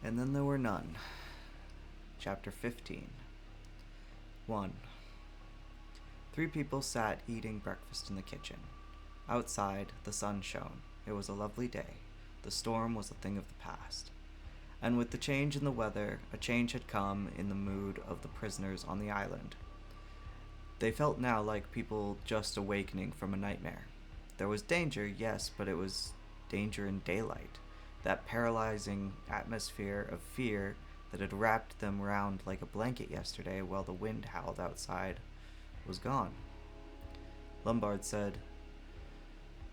And then there were none. Chapter 15. 1. Three people sat eating breakfast in the kitchen. Outside, the sun shone. It was a lovely day. The storm was a thing of the past. And with the change in the weather, a change had come in the mood of the prisoners on the island. They felt now like people just awakening from a nightmare. There was danger, yes, but it was danger in daylight. That paralyzing atmosphere of fear that had wrapped them round like a blanket yesterday while the wind howled outside was gone. Lombard said,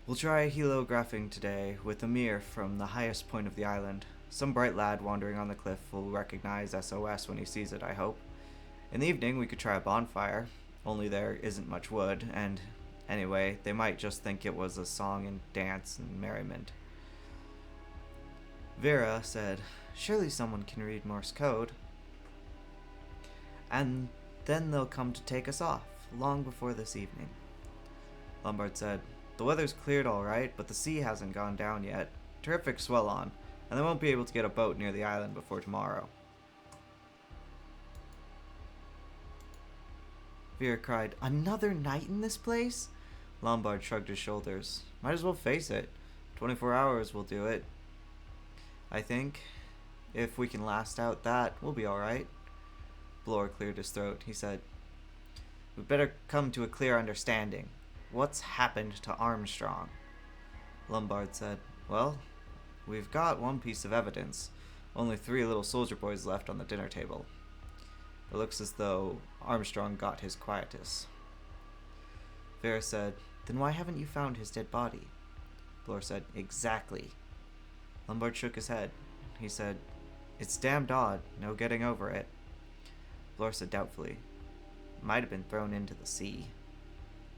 "We'll try heliographing today with a mirror from the highest point of the island. Some bright lad wandering on the cliff will recognize SOS when he sees it, I hope. In the evening we could try a bonfire, only there isn't much wood, and anyway, they might just think it was a song and dance and merriment." Vera said, "Surely someone can read Morse code. And then they'll come to take us off, long before this evening." Lombard said, "The weather's cleared all right, but the sea hasn't gone down yet. Terrific swell on, and they won't be able to get a boat near the island before tomorrow." Vera cried, "Another night in this place?" Lombard shrugged his shoulders. "Might as well face it. 24 hours will do it. I think. If we can last out that, we'll be alright." Blore cleared his throat. He said, "We'd better come to a clear understanding. What's happened to Armstrong?" Lombard said, "Well, we've got one piece of evidence. Only 3 little soldier boys left on the dinner table. It looks as though Armstrong got his quietus." Vera said, "Then why haven't you found his dead body?" Blore said, "Exactly." Lombard shook his head. He said, "It's damned odd, no getting over it." Blore said doubtfully, "Might have been thrown into the sea."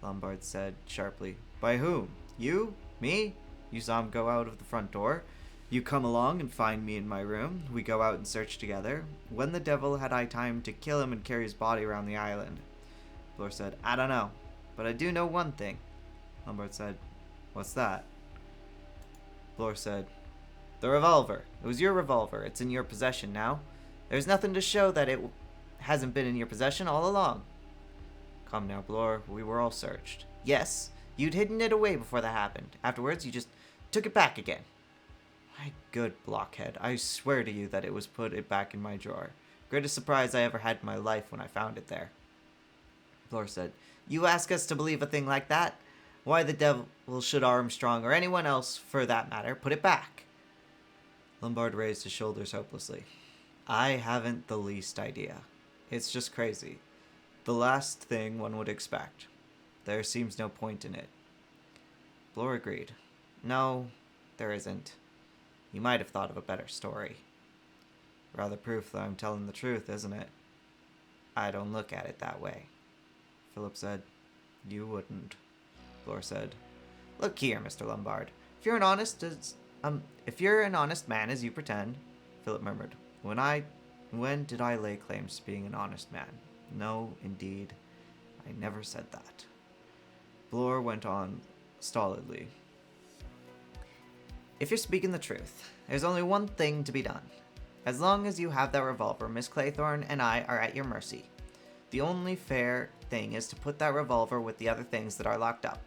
Lombard said sharply, "By whom? You? Me? You saw him go out of the front door. You come along and find me in my room. We go out and search together. When the devil had I time to kill him and carry his body around the island?" Blore said, "I don't know, but I do know one thing." Lombard said, "What's that?" Blore said, "The revolver. It was your revolver. It's in your possession now. There's nothing to show that it hasn't been in your possession all along." "Come now, Blore. We were all searched." "Yes. You'd hidden it away before that happened. Afterwards, you just took it back again." "My good blockhead. I swear to you that it was put it back in my drawer. Greatest surprise I ever had in my life when I found it there." Blore said, "You ask us to believe a thing like that? Why the devil should Armstrong, or anyone else for that matter, put it back?" Lombard raised his shoulders hopelessly. "I haven't the least idea. It's just crazy. The last thing one would expect. There seems no point in it." Blore agreed. "No, there isn't. You might have thought of a better story." "Rather proof that I'm telling the truth, isn't it?" "I don't look at it that way." Philip said, "You wouldn't." Blore said, "Look here, Mr. Lombard. If you're an honest man as you pretend," Philip murmured. When did I lay claims to being an honest man? No, indeed, I never said that." Blore went on stolidly. "If you're speaking the truth, there's only one thing to be done. As long as you have that revolver, Miss Claythorne and I are at your mercy. The only fair thing is to put that revolver with the other things that are locked up,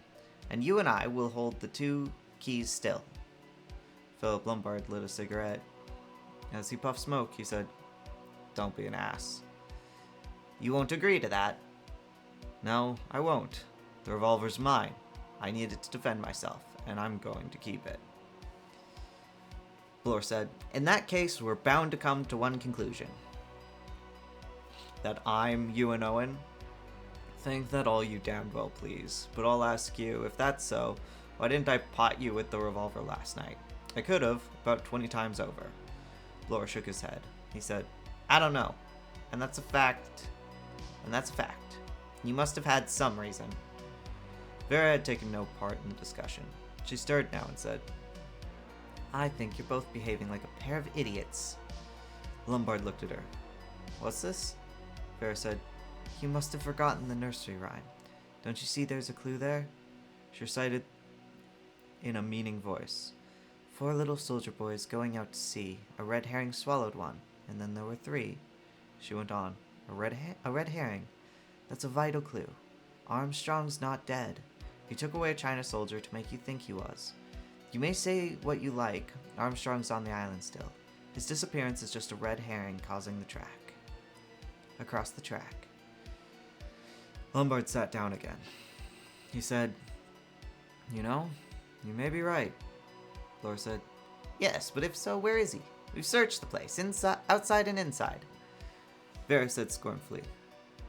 and you and I will hold the 2 keys still." Philip Lombard lit a cigarette. As he puffed smoke, he said, "Don't be an ass." "You won't agree to that?" "No, I won't. The revolver's mine. I need it to defend myself, and I'm going to keep it." Blore said, "In that case, we're bound to come to one conclusion." "That I'm Ewan Owen?" "Think that all you damned well please, but I'll ask you, if that's so, why didn't I pot you with the revolver last night? I could have, about 20 times over." Blore shook his head. He said, "I don't know. And that's a fact. You must have had some reason." Vera had taken no part in the discussion. She stirred now and said, "I think you're both behaving like a pair of idiots." Lombard looked at her. "What's this?" Vera said, "You must have forgotten the nursery rhyme. Don't you see there's a clue there?" She recited in a meaning voice. 4 little soldier boys going out to sea. A red herring swallowed one, and then there were 3. She went on. A red herring. That's a vital clue. Armstrong's not dead. He took away a China soldier to make you think he was. You may say what you like, Armstrong's on the island still. His disappearance is just a red herring causing the track. Across the track. Lombard sat down again. He said, "You know, you may be right." Laura said, "Yes, but if so, where is he? We've searched the place, inside, outside and inside." Vera said scornfully,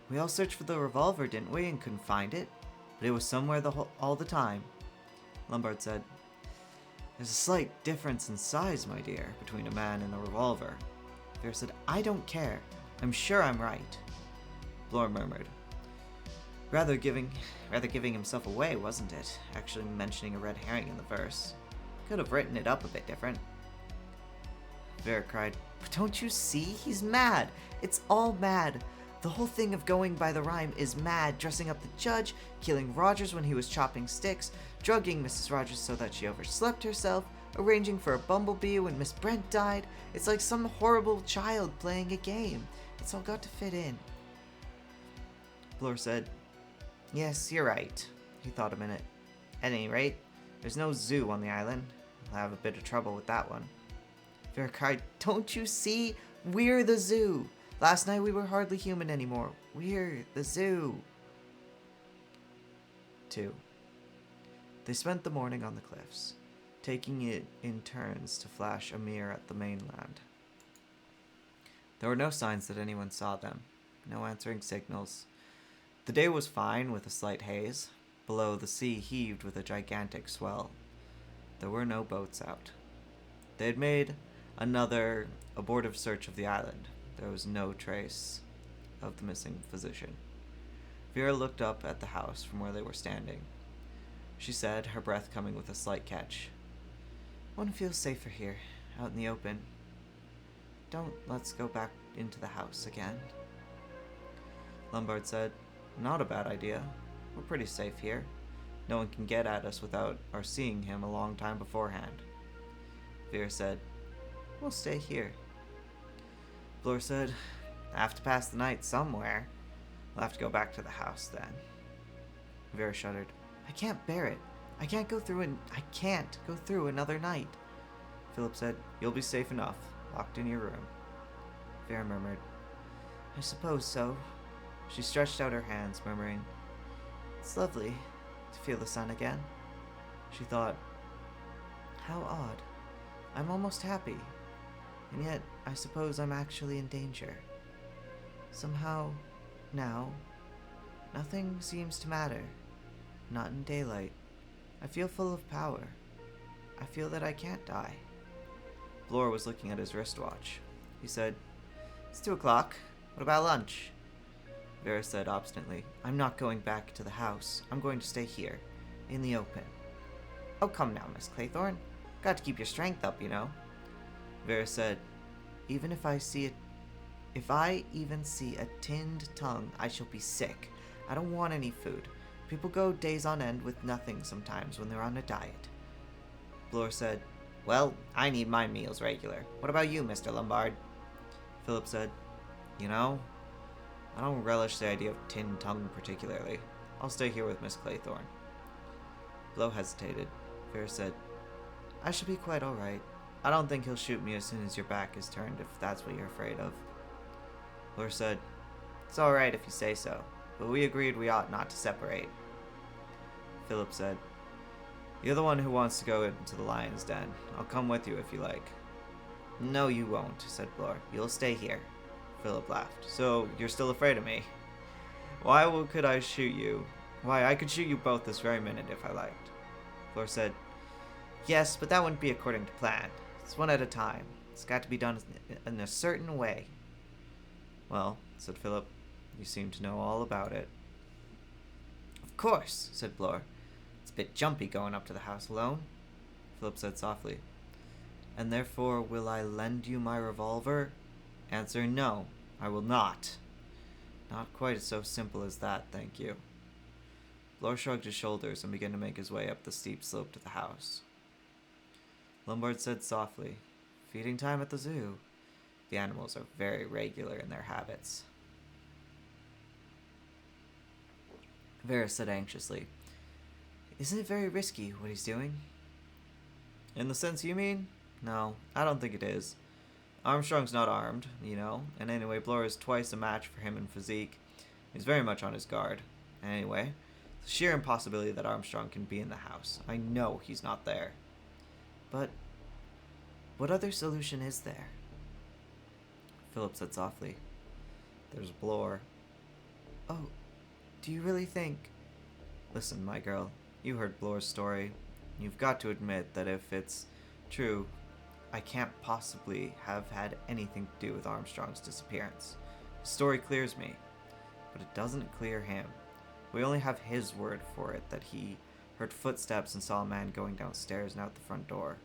"We all searched for the revolver, didn't we, and couldn't find it? But it was somewhere all the time." Lombard said, "There's a slight difference in size, my dear, between a man and a revolver." Vera said, "I don't care. I'm sure I'm right." Blore murmured, Rather giving himself away, wasn't it? Actually mentioning a red herring in the verse. Could have written it up a bit different." Vera cried, "But don't you see? He's mad. It's all mad. The whole thing of going by the rhyme is mad. Dressing up the judge, killing Rogers when he was chopping sticks, drugging Mrs. Rogers so that she overslept herself, arranging for a bumblebee when Miss Brent died. It's like some horrible child playing a game. It's all got to fit in." Blore said, "Yes, you're right." He thought a minute. "At any rate, there's no zoo on the island. I'll have a bit of trouble with that one." Vera cried, "Don't you see? We're the zoo. Last night we were hardly human anymore. We're the zoo." 2. They spent the morning on the cliffs, taking it in turns to flash a mirror at the mainland. There were no signs that anyone saw them, no answering signals. The day was fine with a slight haze. Below, the sea heaved with a gigantic swell. There were no boats out. They had made another abortive search of the island. There was no trace of the missing physician. Vera looked up at the house from where they were standing. She said, her breath coming with a slight catch, "One feels safer here, out in the open. Let's go back into the house again." Lombard said, "Not a bad idea. We're pretty safe here. No one can get at us without our seeing him a long time beforehand." Vera said, "We'll stay here." Blore said, "I have to pass the night somewhere. We'll have to go back to the house then." Vera shuddered. "I can't bear it. I can't go through another night." Philip said, "You'll be safe enough, locked in your room." Vera murmured, "I suppose so." She stretched out her hands, murmuring, "It's lovely to feel the sun again." She thought, "How odd. I'm almost happy, and yet I suppose I'm actually in danger. Somehow, now, nothing seems to matter. Not in daylight. I feel full of power. I feel that I can't die." Blore was looking at his wristwatch. He said, "It's 2 o'clock. What about lunch?" Vera said obstinately, "I'm not going back to the house. I'm going to stay here, in the open." "Oh, come now, Miss Claythorne. Got to keep your strength up, you know." Vera said, If I even see a tinned tongue, I shall be sick. I don't want any food. People go days on end with nothing sometimes when they're on a diet." Blore said, "Well, I need my meals regular. What about you, Mr. Lombard?" Philip said, "You know, I don't relish the idea of tinned tongue particularly. I'll stay here with Miss Claythorne." Blore hesitated. Vera said, "I shall be quite all right. I don't think he'll shoot me as soon as your back is turned, if that's what you're afraid of." Blore said, "It's all right if you say so, but we agreed we ought not to separate." Philip said, "You're the one who wants to go into the lion's den. I'll come with you if you like." "No, you won't," said Blore. "You'll stay here." Philip laughed. "So, you're still afraid of me? Could I shoot you? Why, I could shoot you both this very minute if I liked." Blore said, "Yes, but that wouldn't be according to plan. It's one at a time. It's got to be done in a certain way." "Well," said Philip, "you seem to know all about it." "Of course," said Blore. "It's a bit jumpy going up to the house alone." Philip said softly, "And therefore will I lend you my revolver?" Answer, "No, I will not." "Not quite so simple as that, thank you." Blore shrugged his shoulders and began to make his way up the steep slope to the house. Lombard said softly. Feeding time at the zoo. The animals are very regular in their habits. Vera said anxiously. Isn't it very risky what he's doing? In the sense you mean? No, I don't think it is. Armstrong's not armed, and anyway, Blore is twice a match for him in physique. He's very much on his guard. Anyway, the sheer impossibility that Armstrong can be in the house. I know he's not there. But what other solution is there? Philip said softly. There's Blore. Oh, do you really think... Listen, my girl, you heard Blore's story. You've got to admit that if it's true, I can't possibly have had anything to do with Armstrong's disappearance. His story clears me, but it doesn't clear him. We only have his word for it that he heard footsteps and saw a man going downstairs and out the front door.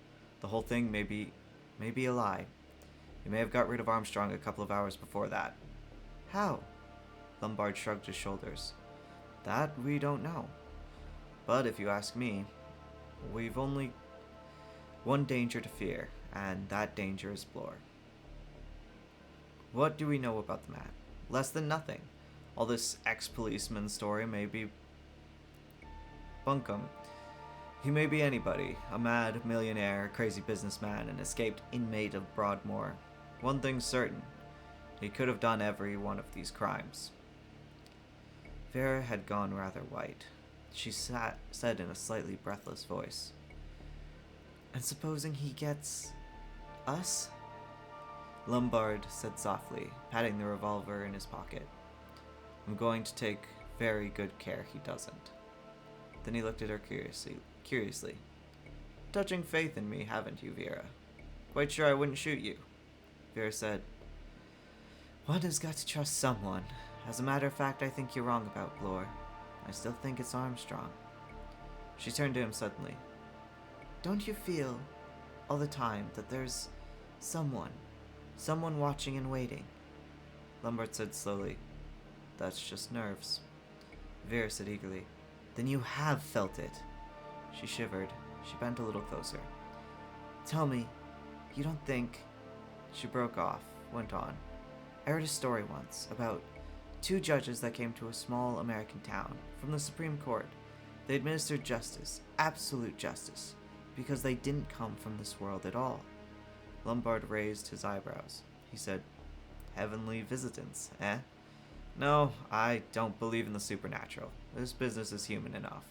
The whole thing may be a lie. He may have got rid of Armstrong a couple of hours before that. How? Lombard shrugged his shoulders. That we don't know. But if you ask me, we've only one danger to fear, and that danger is Blore. What do we know about the man? Less than nothing. All this ex-policeman story may be bunkum. He may be anybody, a mad millionaire, crazy businessman, an escaped inmate of Broadmoor. One thing's certain, he could have done every one of these crimes. Vera had gone rather white. She said in a slightly breathless voice, And supposing he gets... us? Lombard said softly, patting the revolver in his pocket. I'm going to take very good care he doesn't. Then he looked at her curiously. Touching faith in me, haven't you, Vera? Quite sure I wouldn't shoot you. Vera said, One has got to trust someone. As a matter of fact, I think you're wrong about Blore. I still think it's Armstrong. She turned to him suddenly. Don't you feel, all the time, that there's someone watching and waiting? Lombard said slowly, That's just nerves. Vera said eagerly, Then you have felt it. She shivered. She bent a little closer. Tell me, you don't think... She broke off, went on. I heard a story once about 2 judges that came to a small American town from the Supreme Court. They administered justice, absolute justice, because they didn't come from this world at all. Lombard raised his eyebrows. He said, Heavenly visitants, eh? No, I don't believe in the supernatural. This business is human enough.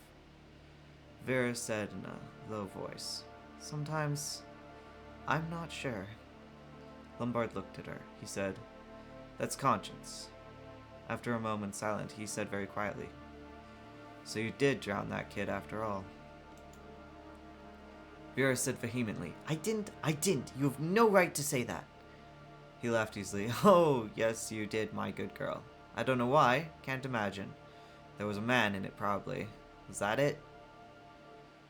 Vera said in a low voice, Sometimes, I'm not sure. Lombard looked at her. He said, That's conscience. After a moment's silence, he said very quietly, So you did drown that kid after all. Vera said vehemently, I didn't. You have no right to say that. He laughed easily. Oh, yes, you did, my good girl. I don't know why. Can't imagine. There was a man in it, probably. Was that it?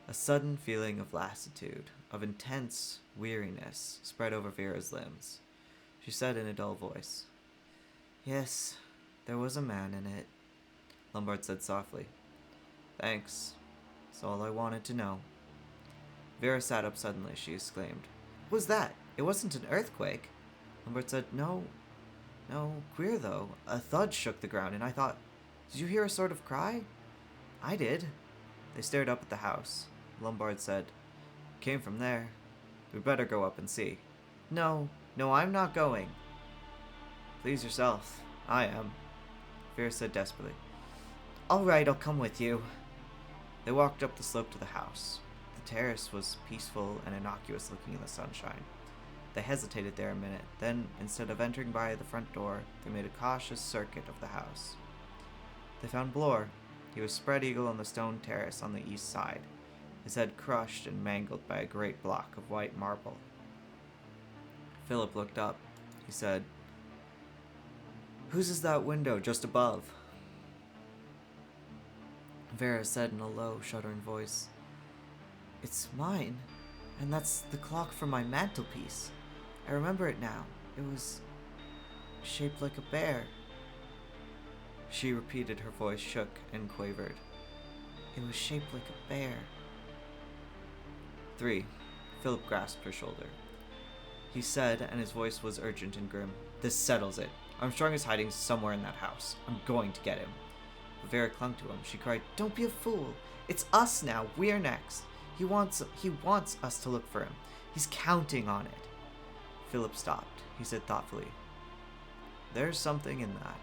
A sudden feeling of lassitude, of intense weariness, spread over Vera's limbs. She said in a dull voice, Yes, there was a man in it. Lombard said softly, Thanks. That's all I wanted to know. Vera sat up suddenly. She exclaimed, What was that? It wasn't an earthquake. Lombard said, No, queer though. A thud shook the ground, and I thought, Did you hear a sort of cry? I did. They stared up at the house. Lombard said, Came from there. We'd better go up and see. No, I'm not going. Please yourself. I am. Vera said desperately. All right, I'll come with you. They walked up the slope to the house. The terrace was peaceful and innocuous looking in the sunshine. They hesitated there a minute, then, instead of entering by the front door, they made a cautious circuit of the house. They found Blore. He was spread eagle on the stone terrace on the east side, his head crushed and mangled by a great block of white marble. Philip looked up. He said, Whose is that window just above? Vera said in a low, shuddering voice, It's mine, and that's the clock from my mantelpiece. I remember it now. It was shaped like a bear. She repeated, her voice shook and quavered. It was shaped like a bear. 3. Philip grasped her shoulder. He said, and his voice was urgent and grim, "This settles it. Armstrong is hiding somewhere in that house. I'm going to get him." But Vera clung to him. She cried, "Don't be a fool. It's us now. We're next. He wants us to look for him. He's counting on it." Philip stopped. He said thoughtfully, "There's something in that."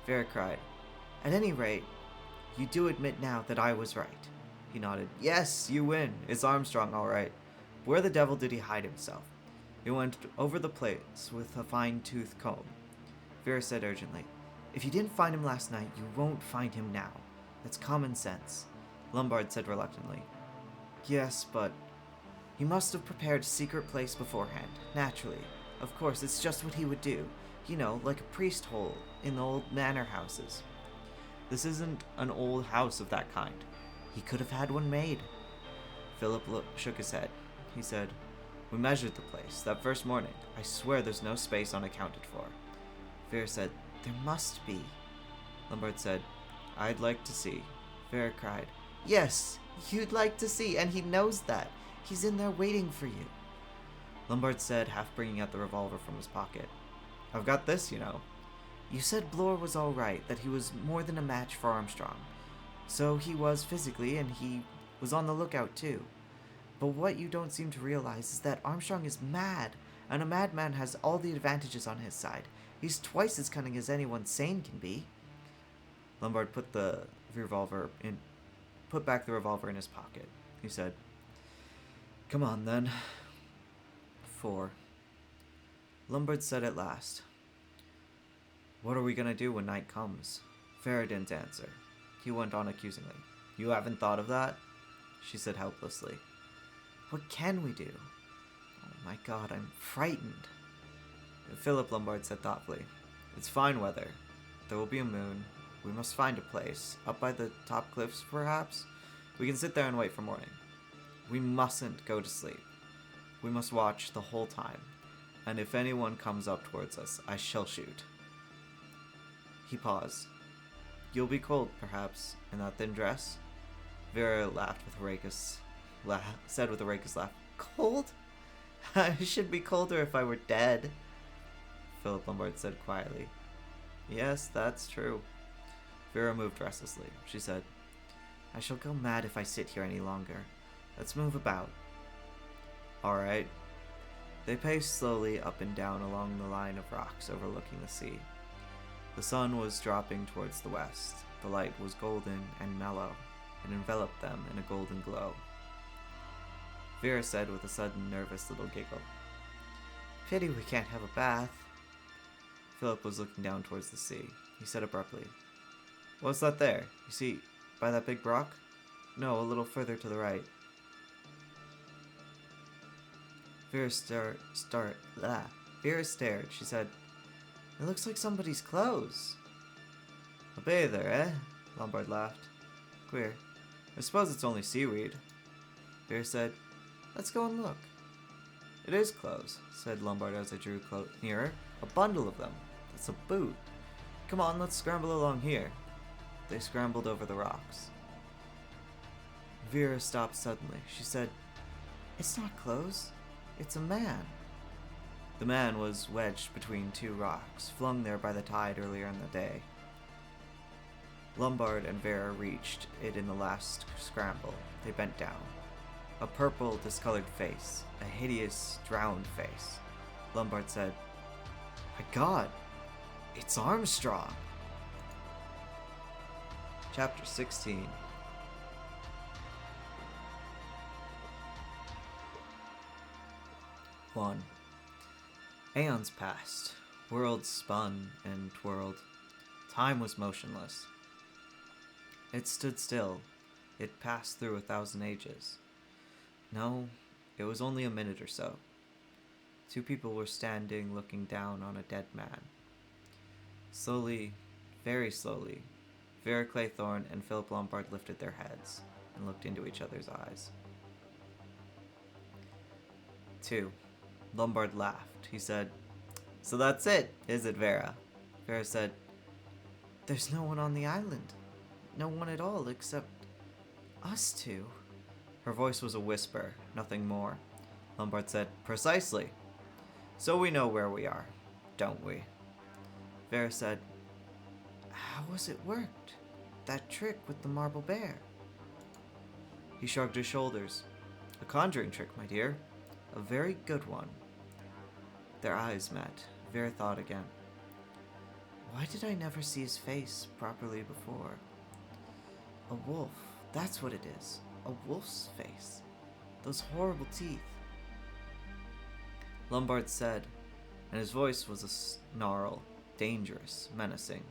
Vera cried, "At any rate, you do admit now that I was right." He nodded. "Yes, you win. It's Armstrong, all right. Where the devil did he hide himself?" He went over the place with a fine-tooth comb. Vera said urgently, "If you didn't find him last night, you won't find him now. That's common sense." Lombard said reluctantly, "Yes, but he must have prepared a secret place beforehand, naturally. Of course, it's just what he would do. You know, like a priest hole in the old manor houses." "This isn't an old house of that kind. He could have had one made." Philip shook his head. He said, "We measured the place that first morning. I swear there's no space unaccounted for." Vera said, "There must be." Lombard said, "I'd like to see." Vera cried, "Yes, you'd like to see, and he knows that. He's in there waiting for you." Lombard said, half bringing out the revolver from his pocket, "I've got this, you know." "You said Blore was all right, that he was more than a match for Armstrong. So he was physically, and he was on the lookout too. But what you don't seem to realize is that Armstrong is mad, and a madman has all the advantages on his side. He's twice as cunning as anyone sane can be." Lombard put back the revolver in his pocket. He said, "Come on, then." 4. Lombard said at last, "What are we going to do when night comes?" Vera didn't answer. He went on accusingly, "You haven't thought of that?" She said helplessly, "What can we do? Oh my God, I'm frightened." Philip Lombard said thoughtfully, "It's fine weather. There will be a moon. We must find a place, up by the top cliffs perhaps. We can sit there and wait for morning. We mustn't go to sleep. We must watch the whole time, and if anyone comes up towards us, I shall shoot." He paused. "You'll be cold, perhaps, in that thin dress?" Vera said with a raucous laugh, "Cold? I should be colder if I were dead." Philip Lombard said quietly, "Yes, that's true." Vera moved restlessly. She said, "I shall go mad if I sit here any longer. Let's move about." "All right." They paced slowly up and down along the line of rocks overlooking the sea. The sun was dropping towards the west. The light was golden and mellow. It enveloped them in a golden glow. Vera said with a sudden nervous little giggle, "Pity we can't have a bath." Philip was looking down towards the sea. He said abruptly, "What's that there? You see, by that big rock?" "No, a little further to the right." Vera stared. She said, "It looks like somebody's clothes." "A bather, eh?" Lombard laughed. "Queer. I suppose it's only seaweed." Vera said, "Let's go and look." "It is clothes," said Lombard as they drew nearer. "A bundle of them. That's a boot. Come on, let's scramble along here." They scrambled over the rocks. Vera stopped suddenly. She said, "It's not clothes. It's a man." The man was wedged between two rocks, flung there by the tide earlier in the day. Lombard and Vera reached it in the last scramble. They bent down. A purple, discolored face, a hideous, drowned face. Lombard said, "My God, it's Armstrong!" Chapter 16. 1. Aeons passed. Worlds spun and twirled. Time was motionless. It stood still. It passed through 1,000 ages. No, it was only a minute or so. 2 people were standing looking down on a dead man. Slowly, very slowly, Vera Claythorne and Philip Lombard lifted their heads and looked into each other's eyes. 2. Lombard laughed. He said, "So that's it, is it, Vera?" Vera said, "There's no one on the island. No one at all except us 2. Her voice was a whisper, nothing more. Lombard said, "Precisely. So we know where we are, don't we?" Vera said, "How has it worked? That trick with the marble bear?" He shrugged his shoulders. "A conjuring trick, my dear. A very good one." Their eyes met. Vera thought again. Why did I never see his face properly before? A wolf. That's what it is. A wolf's face. Those horrible teeth. Lombard said, and his voice was a snarl, dangerous, menacing.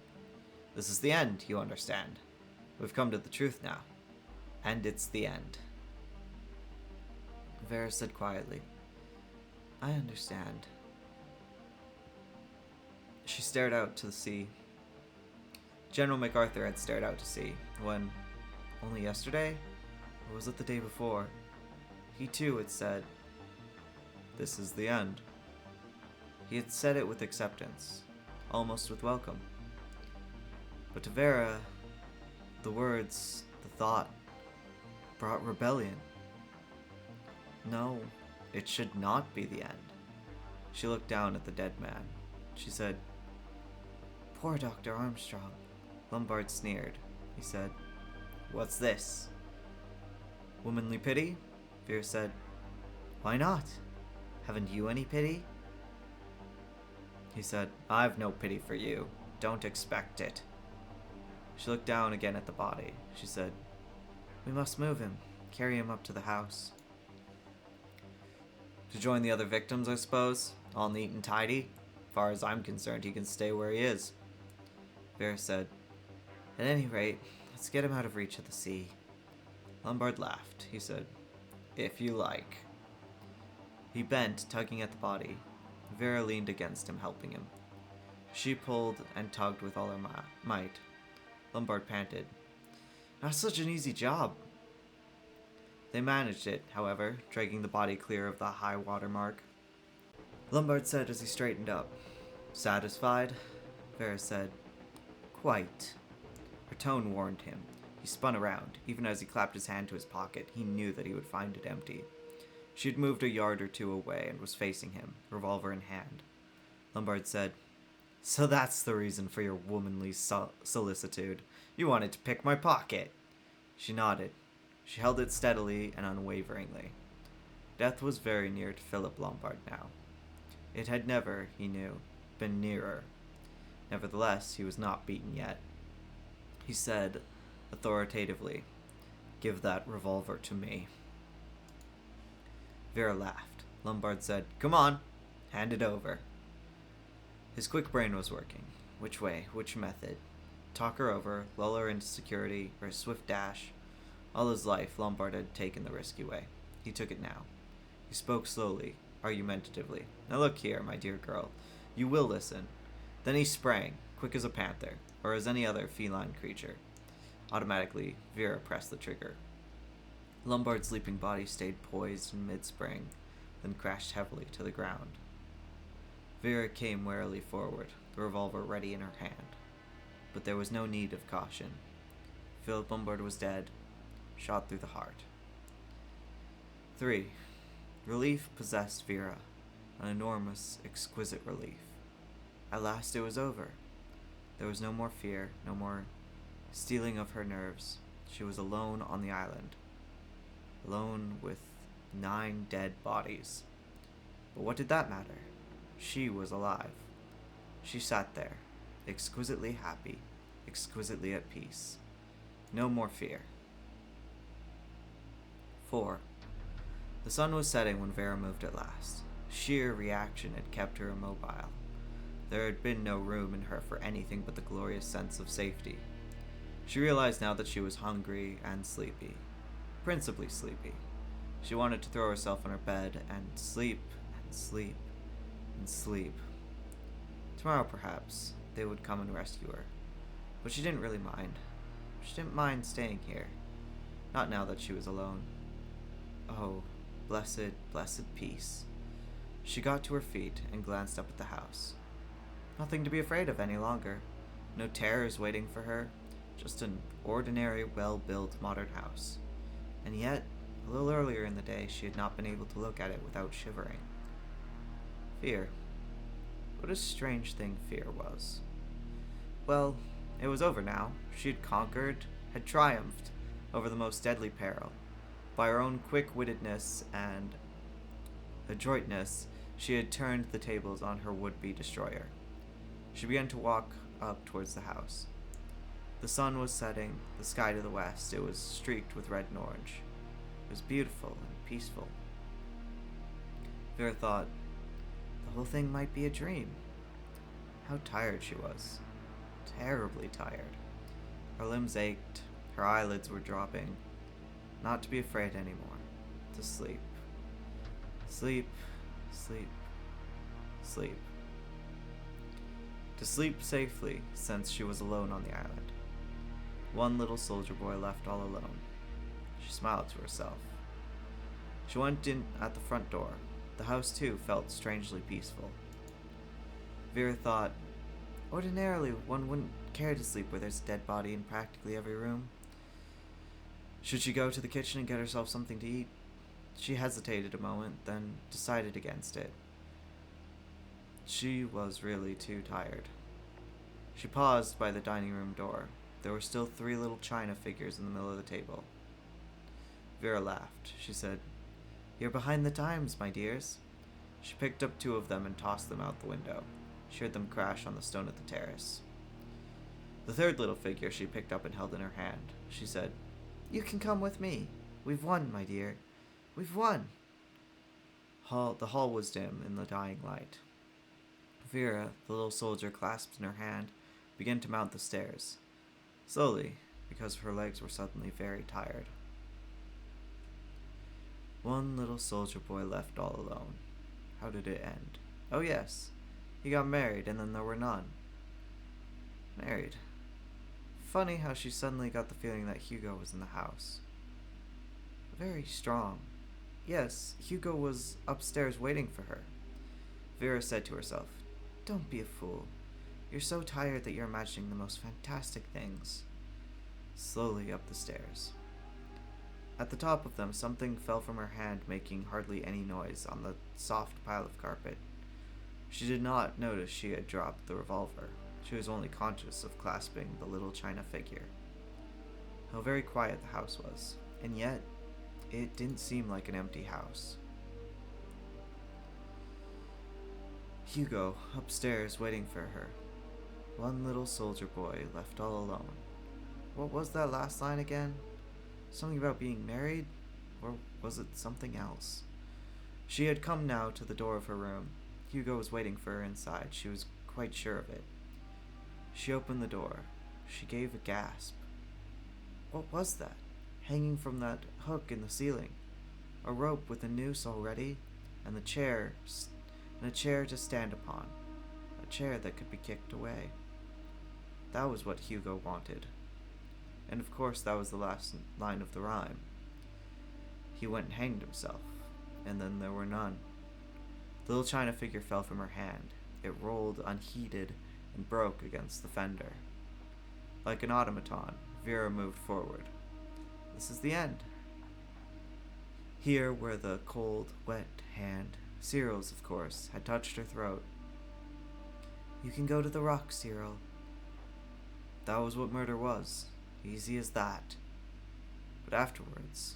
"This is the end, you understand. We've come to the truth now. And it's the end." Vera said quietly, "I understand." She stared out to the sea. General MacArthur had stared out to sea when, only yesterday, or was it the day before, he too had said, "This is the end." He had said it with acceptance, almost with welcome. But to Vera, the words, the thought, brought rebellion. No, it should not be the end. She looked down at the dead man. She said, "Poor Dr. Armstrong." Lombard sneered. He said, "What's this?" "Womanly pity?" Vera said. "Why not? Haven't you any pity?" He said, "I've no pity for you. Don't expect it." She looked down again at the body. She said, "We must move him. Carry him up to the house." "To join the other victims, I suppose? All neat and tidy? Far as I'm concerned, he can stay where he is." Vera said, "At any rate, let's get him out of reach of the sea." Lombard laughed. He said, "If you like." He bent, tugging at the body. Vera leaned against him, helping him. She pulled and tugged with all her might. Lombard panted, "Not such an easy job." They managed it, however, dragging the body clear of the high water mark. Lombard said as he straightened up, "Satisfied?" Vera said, "Quite." Her tone warned him. He spun around. Even as he clapped his hand to his pocket, he knew that he would find it empty. She had moved a yard or two away and was facing him, revolver in hand. Lombard said, "So that's the reason for your womanly solicitude. You wanted to pick my pocket." She nodded. She held it steadily and unwaveringly. Death was very near to Philip Lombard now. It had never, he knew, been nearer. Nevertheless, he was not beaten yet. He said, authoritatively, "Give that revolver to me." Vera laughed. Lombard said, "Come on, hand it over." His quick brain was working. Which way? Which method? Talk her over, lull her into security, or a swift dash? All his life, Lombard had taken the risky way. He took it now. He spoke slowly, argumentatively. "Now look here, my dear girl. You will listen." Then he sprang, quick as a panther, or as any other feline creature. Automatically, Vera pressed the trigger. Lombard's leaping body stayed poised in mid-spring, then crashed heavily to the ground. Vera came warily forward, the revolver ready in her hand. But there was no need of caution. Philip Lombard was dead, shot through the heart. 3. Relief possessed Vera, an enormous, exquisite relief. At last it was over. There was no more fear, no more stealing of her nerves. She was alone on the island. Alone with 9 dead bodies. But what did that matter? She was alive. She sat there, exquisitely happy, exquisitely at peace. No more fear. 4. The sun was setting when Vera moved at last. Sheer reaction had kept her immobile. There had been no room in her for anything but the glorious sense of safety. She realized now that she was hungry and sleepy. Principally sleepy. She wanted to throw herself on her bed and sleep and sleep and sleep. Tomorrow, perhaps, they would come and rescue her. But she didn't really mind. She didn't mind staying here. Not now that she was alone. Oh, blessed, blessed peace. She got to her feet and glanced up at the house. Nothing to be afraid of any longer. No terrors waiting for her. Just an ordinary, well-built modern house. And yet, A little earlier in the day, she had not been able to look at it without shivering. Fear. What a strange thing fear was. Well, it was over now. She had conquered, had triumphed over the most deadly peril. By her own quick-wittedness and adroitness, she had turned the tables on her would-be destroyer. She began to walk up towards the house. The sun was setting, the sky to the west. It was streaked with red and orange. It was beautiful and peaceful. Vera thought, the whole thing might be a dream. How tired she was. Terribly tired. Her limbs ached, her eyelids were dropping. Not to be afraid anymore. To sleep. Sleep, sleep, sleep. To sleep safely, since she was alone on the island. One little soldier boy left all alone. She smiled to herself. She went in at the front door. The house, too, felt strangely peaceful. Vera thought, ordinarily, one wouldn't care to sleep where there's a dead body in practically every room. Should she go to the kitchen and get herself something to eat? She hesitated a moment, then decided against it. She was really too tired. She paused by the dining room door. There were still 3 little china figures in the middle of the table. Vera laughed. She said, "You're behind the times, my dears." She picked up 2 of them and tossed them out the window. She heard them crash on the stone of the terrace. The 3rd little figure she picked up and held in her hand. She said, "You can come with me. We've won, my dear. We've won." The hall was dim in the dying light. Vera, the little soldier clasped in her hand, began to mount the stairs. Slowly, because her legs were suddenly very tired. One little soldier boy left all alone. How did it end? Oh yes, he got married and then there were none. Married. Funny how she suddenly got the feeling that Hugo was in the house. Very strong. Yes, Hugo was upstairs waiting for her. Vera said to herself, "Don't be a fool. You're so tired that you're imagining the most fantastic things." Slowly up the stairs. At the top of them, something fell from her hand, making hardly any noise on the soft pile of carpet. She did not notice she had dropped the revolver. She was only conscious of clasping the little china figure. How very quiet the house was, and yet it didn't seem like an empty house. Hugo, upstairs, waiting for her. One little soldier boy, left all alone. What was that last line again? Something about being married? Or was it something else? She had come now to the door of her room. Hugo was waiting for her inside. She was quite sure of it. She opened the door. She gave a gasp. What was that? Hanging from that hook in the ceiling. A rope with a noose already, and a chair to stand upon. A chair that could be kicked away. That was what Hugo wanted. And of course that was the last line of the rhyme. He went and hanged himself, and then there were none. The little china figure fell from her hand. It rolled unheeded and broke against the fender. Like an automaton, Vera moved forward. This is the end. Here where the cold, wet hand, Cyril's of course, had touched her throat. "You can go to the rock, Cyril." That was what murder was. Easy as that. But afterwards,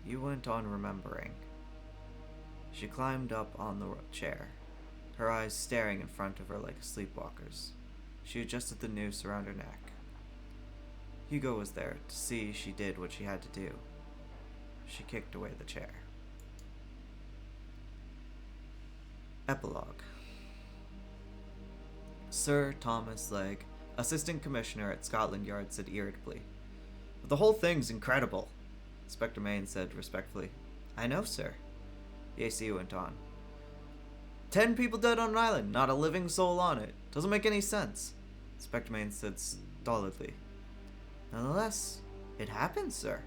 you went on remembering. She climbed up on the chair, her eyes staring in front of her like a sleepwalker's. She adjusted the noose around her neck. Hugo was there to see she did what she had to do. She kicked away the chair. Epilogue. Sir Thomas Legge, Assistant Commissioner at Scotland Yard, said irritably, "But the whole thing's incredible," Inspector Mayne said respectfully. "I know, sir," the AC went on. 10 people dead on an island, not a living soul on it. Doesn't make any sense," Inspector Mayne said stolidly. "Nonetheless, it happened, sir."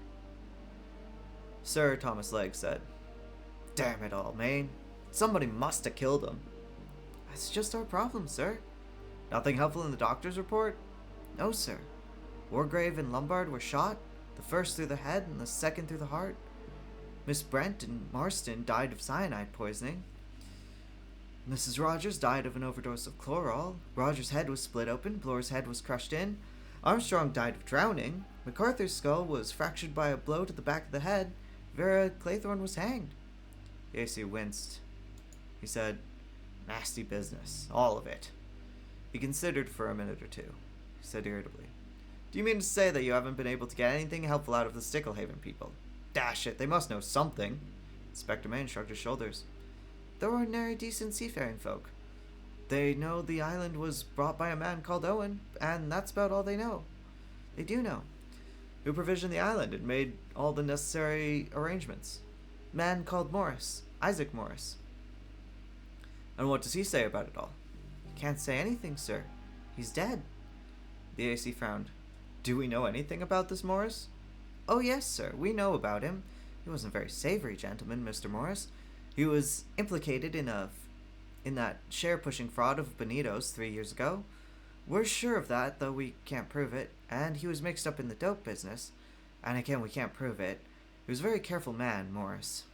Sir Thomas Legge said, "Damn it all, Mayne. Somebody must have killed him." "That's just our problem, sir." "Nothing helpful in the doctor's report?" "No, sir. Wargrave and Lombard were shot, the first through the head and the second through the heart. Miss Brent and Marston died of cyanide poisoning. Mrs. Rogers died of an overdose of chloral. Rogers' head was split open. Bloor's head was crushed in. Armstrong died of drowning. MacArthur's skull was fractured by a blow to the back of the head. Vera Claythorne was hanged. The AC winced. He said, "Nasty business. All of it." He considered for a minute or two. He said irritably, "Do you mean to say that you haven't been able to get anything helpful out of the Sticklehaven people? Dash it, they must know something." Inspector Maine shrugged his shoulders. "They're ordinary, decent seafaring folk. They know the island was brought by a man called Owen, and that's about all they know. They do know. Who provisioned the island and made all the necessary arrangements? A man called Morris, Isaac Morris." "And what does he say about it all?" "Can't say anything, sir. He's dead." The AC frowned. "Do we know anything about this Morris?" "Oh, yes, sir. We know about him. He wasn't a very savory gentleman, Mr. Morris. He was implicated in that share-pushing fraud of Benito's 3 years ago. We're sure of that, though we can't prove it. And he was mixed up in the dope business. And again, we can't prove it. He was a very careful man, Morris."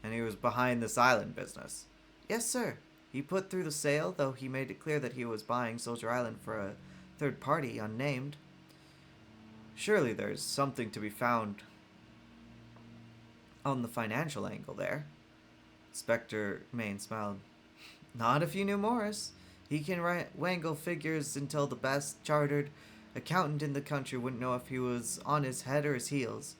"And he was behind this island business?" "Yes, sir. He put through the sale, though he made it clear that he was buying Soldier Island for a third party, unnamed." "Surely there's something to be found on the financial angle there." Inspector Maine smiled. "Not if you knew Morris. He can wangle figures until the best chartered accountant in the country wouldn't know if he was on his head or his heels.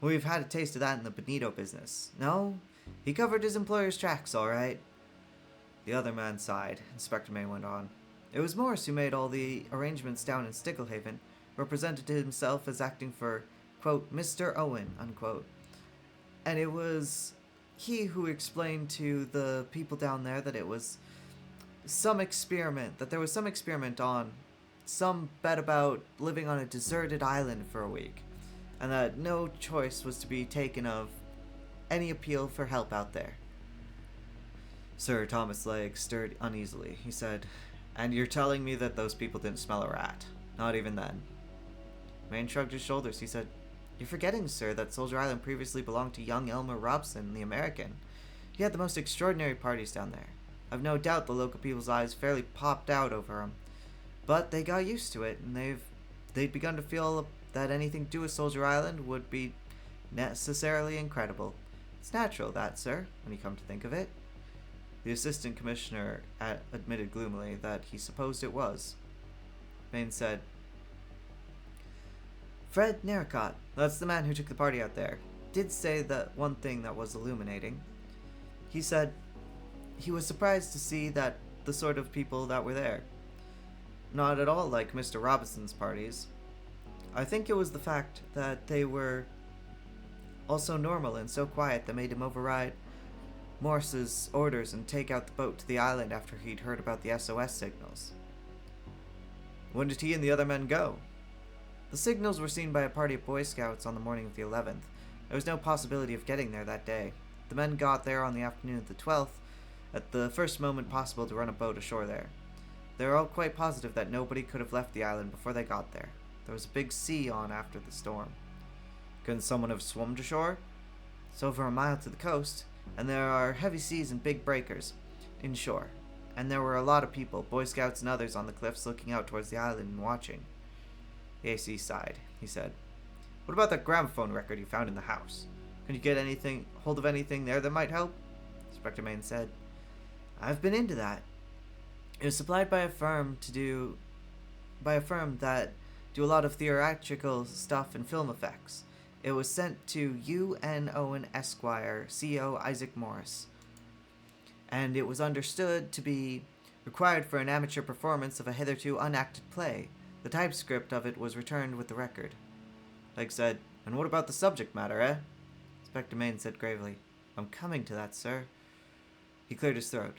We've had a taste of that in the Benito business. No, he covered his employer's tracks, all right." The other man sighed. Inspector Maine went on. "It was Morris who made all the arrangements down in Sticklehaven, represented himself as acting for, quote, Mr. Owen, unquote. And it was he who explained to the people down there that it was some experiment, that there was some experiment on, some bet about living on a deserted island for a week, and that no choice was to be taken of any appeal for help out there." Sir Thomas Legge stirred uneasily. He said, "And you're telling me that those people didn't smell a rat? Not even then?" Maine shrugged his shoulders. He said, "You're forgetting, sir, that Soldier Island previously belonged to young Elmer Robson, the American. He had the most extraordinary parties down there. I've no doubt the local people's eyes fairly popped out over him. But they got used to it, and they'd begun to feel that anything to do with Soldier Island would be necessarily incredible. It's natural, that, sir, when you come to think of it." The assistant commissioner admitted gloomily that he supposed it was. Maine said, "Fred Narracott, that's the man who took the party out there, did say that one thing that was illuminating. He said he was surprised to see that the sort of people that were there. Not at all like Mr. Robinson's parties. I think it was the fact that they were all so normal and so quiet that made him override Morris's orders and take out the boat to the island after he'd heard about the SOS signals." "When did he and the other men go?" "The signals were seen by a party of Boy Scouts on the morning of the 11th. There was no possibility of getting there that day. The men got there on the afternoon of the 12th, at the first moment possible to run a boat ashore there. They were all quite positive that nobody could have left the island before they got there. There was a big sea on after the storm." "Couldn't someone have swum to shore?" "It's over a mile to the coast, and there are heavy seas and big breakers inshore, and there were a lot of people, Boy Scouts and others, on the cliffs looking out towards the island and watching." The AC sighed. He said, "What about that gramophone record you found in the house? Can you get hold of anything there that might help?" Inspector Maine said, "I've been into that. It was supplied by a firm that do a lot of theatrical stuff and film effects. It was sent to U.N. Owen Esquire, C.O. Isaac Morris, and it was understood to be required for an amateur performance of a hitherto unacted play. The typescript of it was returned with the record." Legge said, "And what about the subject matter, eh?" Inspector Maine said gravely, "I'm coming to that, sir." He cleared his throat.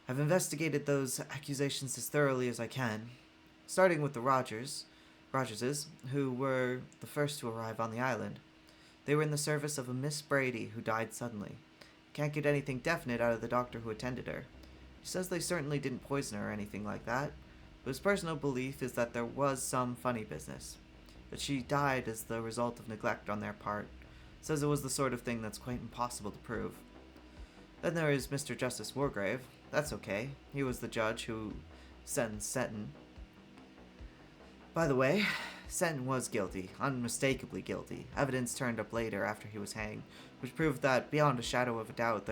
"I've investigated those accusations as thoroughly as I can, starting with the Rogerses, who were the first to arrive on the island. They were in the service of a Miss Brady who died suddenly. Can't get anything definite out of the doctor who attended her. He says they certainly didn't poison her or anything like that, but his personal belief is that there was some funny business, that she died as the result of neglect on their part, Says it was the sort of thing that's quite impossible to prove. Then there is Mr. Justice Wargrave. That's okay. He was the judge who sentenced Seton. By the way, Seton was guilty, unmistakably guilty. Evidence turned up later after he was hanged, which proved that beyond a shadow of a doubt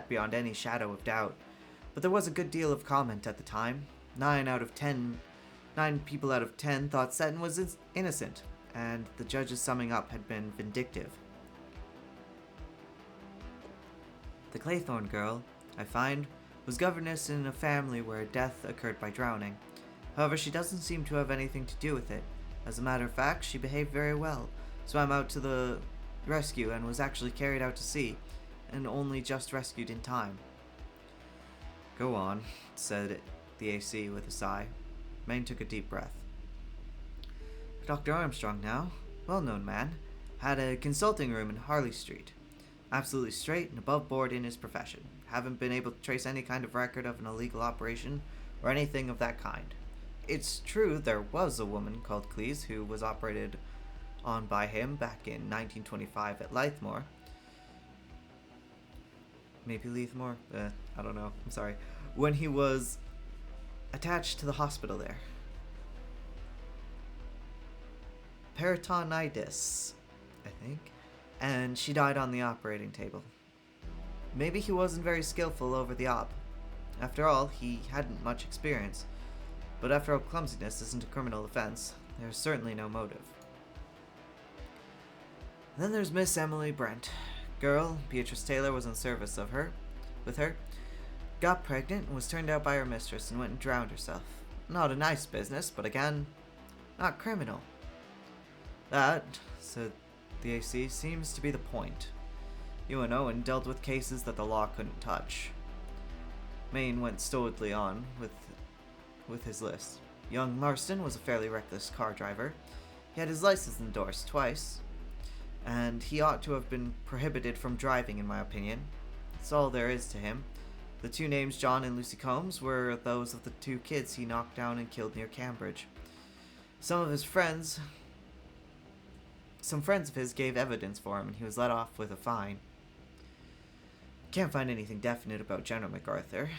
beyond any shadow of doubt. But there was a good deal of comment at the time. 9 people out of 10 thought Seton was innocent, and the judge's summing up had been vindictive. The Claythorne girl, I find, was governess in a family where death occurred by drowning. However, she doesn't seem to have anything to do with it. As a matter of fact, she behaved very well, swam out to the rescue and was actually carried out to sea, and only just rescued in time. Go on, said the AC with a sigh. Maine took a deep breath. Dr. Armstrong now, well-known man, had a consulting room in Harley Street. Absolutely straight and above board in his profession. Haven't been able to trace any kind of record of an illegal operation or anything of that kind. It's true there was a woman called Cleese who was operated on by him back in 1925 at Leithmore. Maybe Leithmore? I don't know. I'm sorry. When he was attached to the hospital there. Peritonitis, I think. And she died on the operating table. Maybe he wasn't very skillful over the op. After all, he hadn't much experience. But after all, clumsiness isn't a criminal offense. There's certainly no motive. Then there's Miss Emily Brent. Girl, Beatrice Taylor was in service with her. Got pregnant and was turned out by her mistress and went and drowned herself. Not a nice business, but again, not criminal. That, said the AC, seems to be the point. You and Owen dealt with cases that the law couldn't touch. Maine went stolidly on with his list. Young Marston was a fairly reckless car driver. He had his license endorsed twice, and he ought to have been prohibited from driving, in my opinion. That's all there is to him. The two names, John and Lucy Combs, were those of the two kids he knocked down and killed near Cambridge. Some friends of his gave evidence for him, and he was let off with a fine. Can't find anything definite about General MacArthur.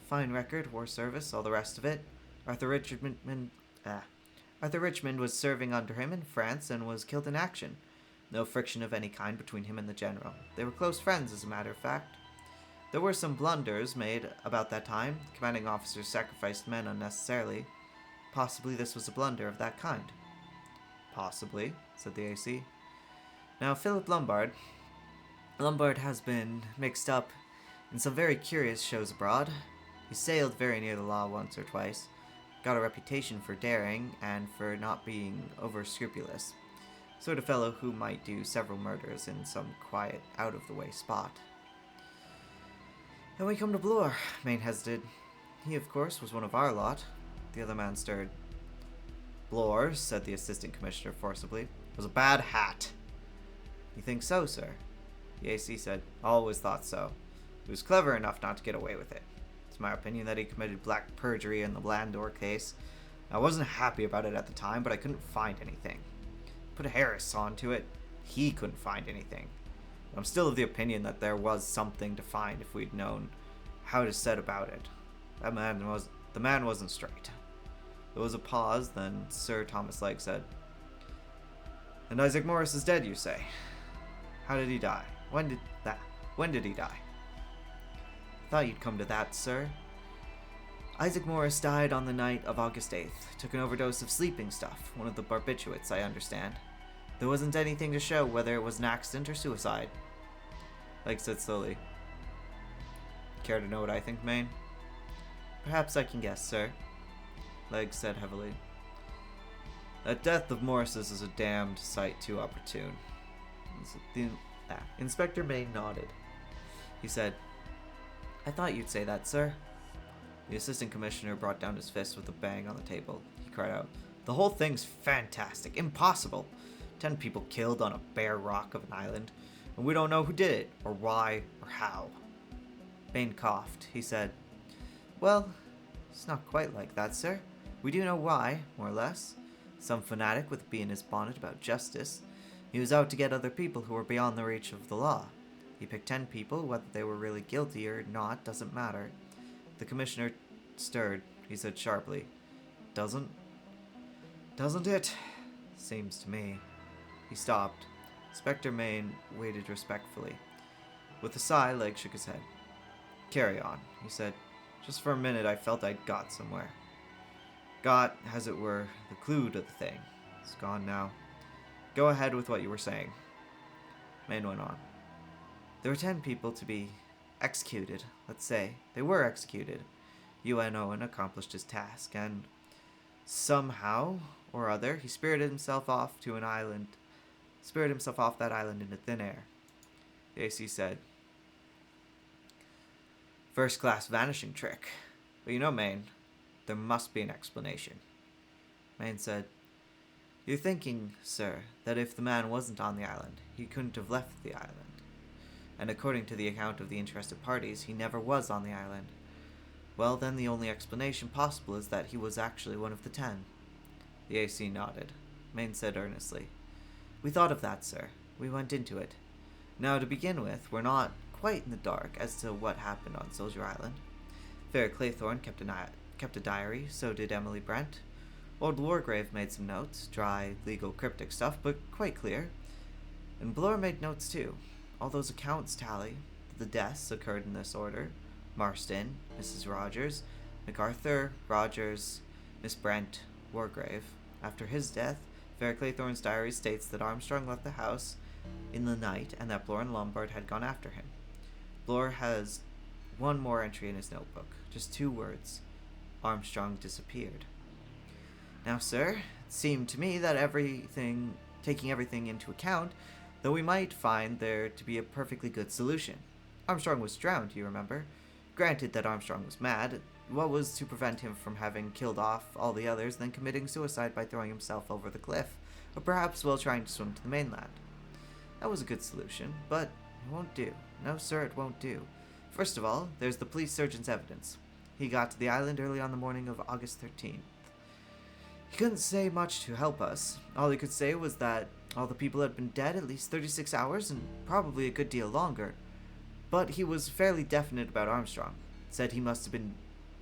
Fine record, war service, all the rest of it. Arthur Richmond was serving under him in France and was killed in action. No friction of any kind between him and the general. They were close friends, as a matter of fact. There were some blunders made about that time. Commanding officers sacrificed men unnecessarily. Possibly this was a blunder of that kind. Possibly, said the AC. Now, Philip Lombard has been mixed up in some very curious shows abroad. He sailed very near the law once or twice, got a reputation for daring and for not being over-scrupulous. Sort of fellow who might do several murders in some quiet, out-of-the-way spot. Then we come to Bloor, Maine hesitated. He, of course, was one of our lot. The other man stirred. Bloor, said the assistant commissioner forcibly, was a bad hat. You think so, sir? The AC said, always thought so. He was clever enough not to get away with it. It's my opinion that he committed black perjury in the Blandor case. I wasn't happy about it at the time, but I couldn't find anything. Put Harris onto it. He couldn't find anything. But I'm still of the opinion that there was something to find if we'd known how to set about it. The man wasn't straight. There was a pause, then Sir Thomas Legge said, And Isaac Morris is dead, you say? How did he die? When did he die? I thought you'd come to that, sir. Isaac Morris died on the night of August 8th. Took an overdose of sleeping stuff, one of the barbiturates, I understand. There wasn't anything to show whether it was an accident or suicide. Legge said slowly. Care to know what I think, Maine? Perhaps I can guess, sir. Legge said heavily. That death of Morris's is a damned sight too opportune. Inspector Maine nodded. He said, I thought you'd say that, sir. The assistant commissioner brought down his fist with a bang on the table. He cried out, The whole thing's fantastic. Impossible. 10 people killed on a bare rock of an island, and we don't know who did it, or why, or how. Maine coughed. He said, Well, it's not quite like that, sir. We do know why, more or less. Some fanatic with a bee in his bonnet about justice, He was out to get other people who were beyond the reach of the law. He picked 10 people, whether they were really guilty or not doesn't matter. The commissioner stirred. He said sharply, Doesn't it? Seems to me. He stopped. Inspector Maine waited respectfully. With a sigh, Legg shook his head. Carry on, he said. Just for a minute I felt I'd got somewhere. Got, as it were, the clue to the thing. It's gone now. Go ahead with what you were saying. Maine went on. There were 10 people to be executed, let's say. They were executed. UN Owen accomplished his task, and somehow or other he spirited himself off that island into thin air. The AC said, First-class vanishing trick. But you know, Maine, there must be an explanation. Maine said, You're thinking, sir, that if the man wasn't on the island, he couldn't have left the island. And according to the account of the interested parties, he never was on the island. Well, then the only explanation possible is that he was actually one of the 10. The AC nodded. Maine said earnestly, We thought of that, sir. We went into it. Now, to begin with, we're not quite in the dark as to what happened on Soldier Island. Vera Claythorne kept a diary, so did Emily Brent. Old Wargrave made some notes, dry, legal, cryptic stuff, but quite clear. And Blore made notes too. All those accounts tally. The deaths occurred in this order. Marston, Mrs. Rogers, MacArthur, Rogers, Miss Brent, Wargrave. After his death, Vera Claythorne's diary states that Armstrong left the house in the night and that Blore and Lombard had gone after him. Blore has one more entry in his notebook. Just 2 words. Armstrong disappeared. Now, sir, it seemed to me that taking everything into account, though we might find there to be a perfectly good solution. Armstrong was drowned, you remember. Granted that Armstrong was mad, what was to prevent him from having killed off all the others, then committing suicide by throwing himself over the cliff, or perhaps while trying to swim to the mainland? That was a good solution, but it won't do. No, sir, it won't do. First of all, there's the police surgeon's evidence. He got to the island early on the morning of August 13th. He couldn't say much to help us. All he could say was that all the people had been dead at least 36 hours, and probably a good deal longer. But he was fairly definite about Armstrong. Said he must have been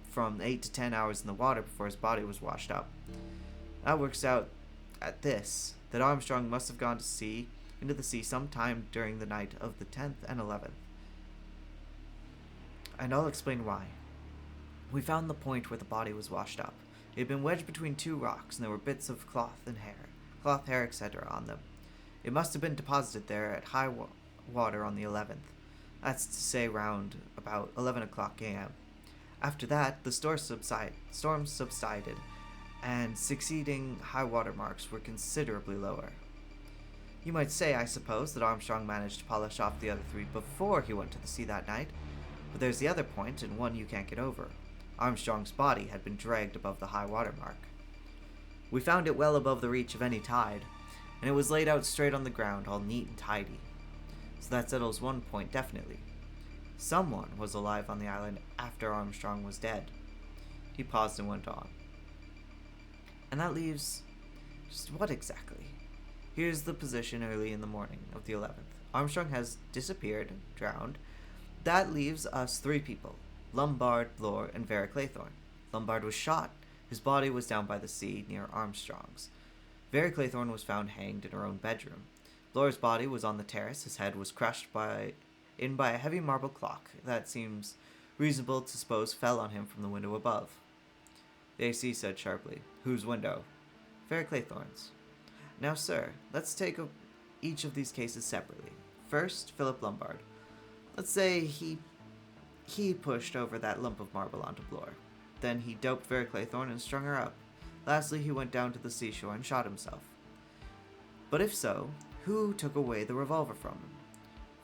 from 8 to 10 hours in the water before his body was washed up. That works out at this, that Armstrong must have gone into the sea sometime during the night of the 10th and 11th. And I'll explain why. We found the point where the body was washed up. It had been wedged between 2 rocks, and there were bits of cloth, hair, etc. on them. It must have been deposited there at high water on the 11th. That's to say round about 11 o'clock a.m. After that, the storm subsided, and succeeding high water marks were considerably lower. You might say, I suppose, that Armstrong managed to polish off the other 3 before he went to the sea that night, but there's the other point, and one you can't get over. Armstrong's body had been dragged above the high water mark. We found it well above the reach of any tide, and it was laid out straight on the ground, all neat and tidy. So that settles one point definitely. Someone was alive on the island after Armstrong was dead. He paused and went on. And that leaves... just what exactly? Here's the position early in the morning of the 11th. Armstrong has disappeared, drowned. That leaves us 3 people. Lombard, Blore, and Vera Claythorne. Lombard was shot. His body was down by the sea near Armstrong's. Vera Claythorne was found hanged in her own bedroom. Blore's body was on the terrace. His head was crushed by a heavy marble clock that seems reasonable to suppose fell on him from the window above. The AC said sharply, Whose window? Vera Claythorne's. Now, sir, let's take each of these cases separately. First, Philip Lombard. Let's say he pushed over that lump of marble onto Blore. Then he doped Vera Claythorne and strung her up. Lastly, he went down to the seashore and shot himself. But if so, who took away the revolver from him?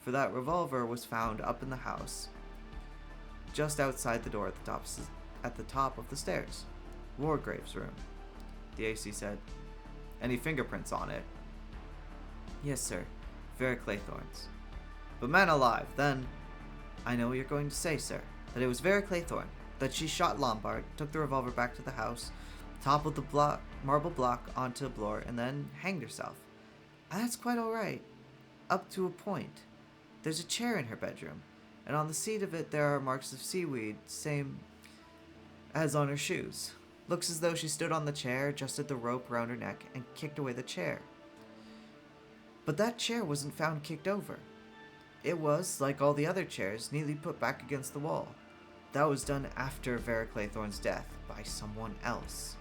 For that revolver was found up in the house, just outside the door at the top of the stairs. Wargrave's room. The AC said, Any fingerprints on it? Yes, sir. Vera Claythorne's. But man alive, then... I know what you're going to say, sir. That it was Vera Claythorne. That she shot Lombard, took the revolver back to the house, toppled the marble block onto Blore, and then hanged herself. That's quite alright, up to a point. There's a chair in her bedroom, and on the seat of it there are marks of seaweed, same as on her shoes. Looks as though she stood on the chair, adjusted the rope round her neck, and kicked away the chair. But that chair wasn't found kicked over. It was, like all the other chairs, neatly put back against the wall. That was done after Vera Claythorne's death by someone else.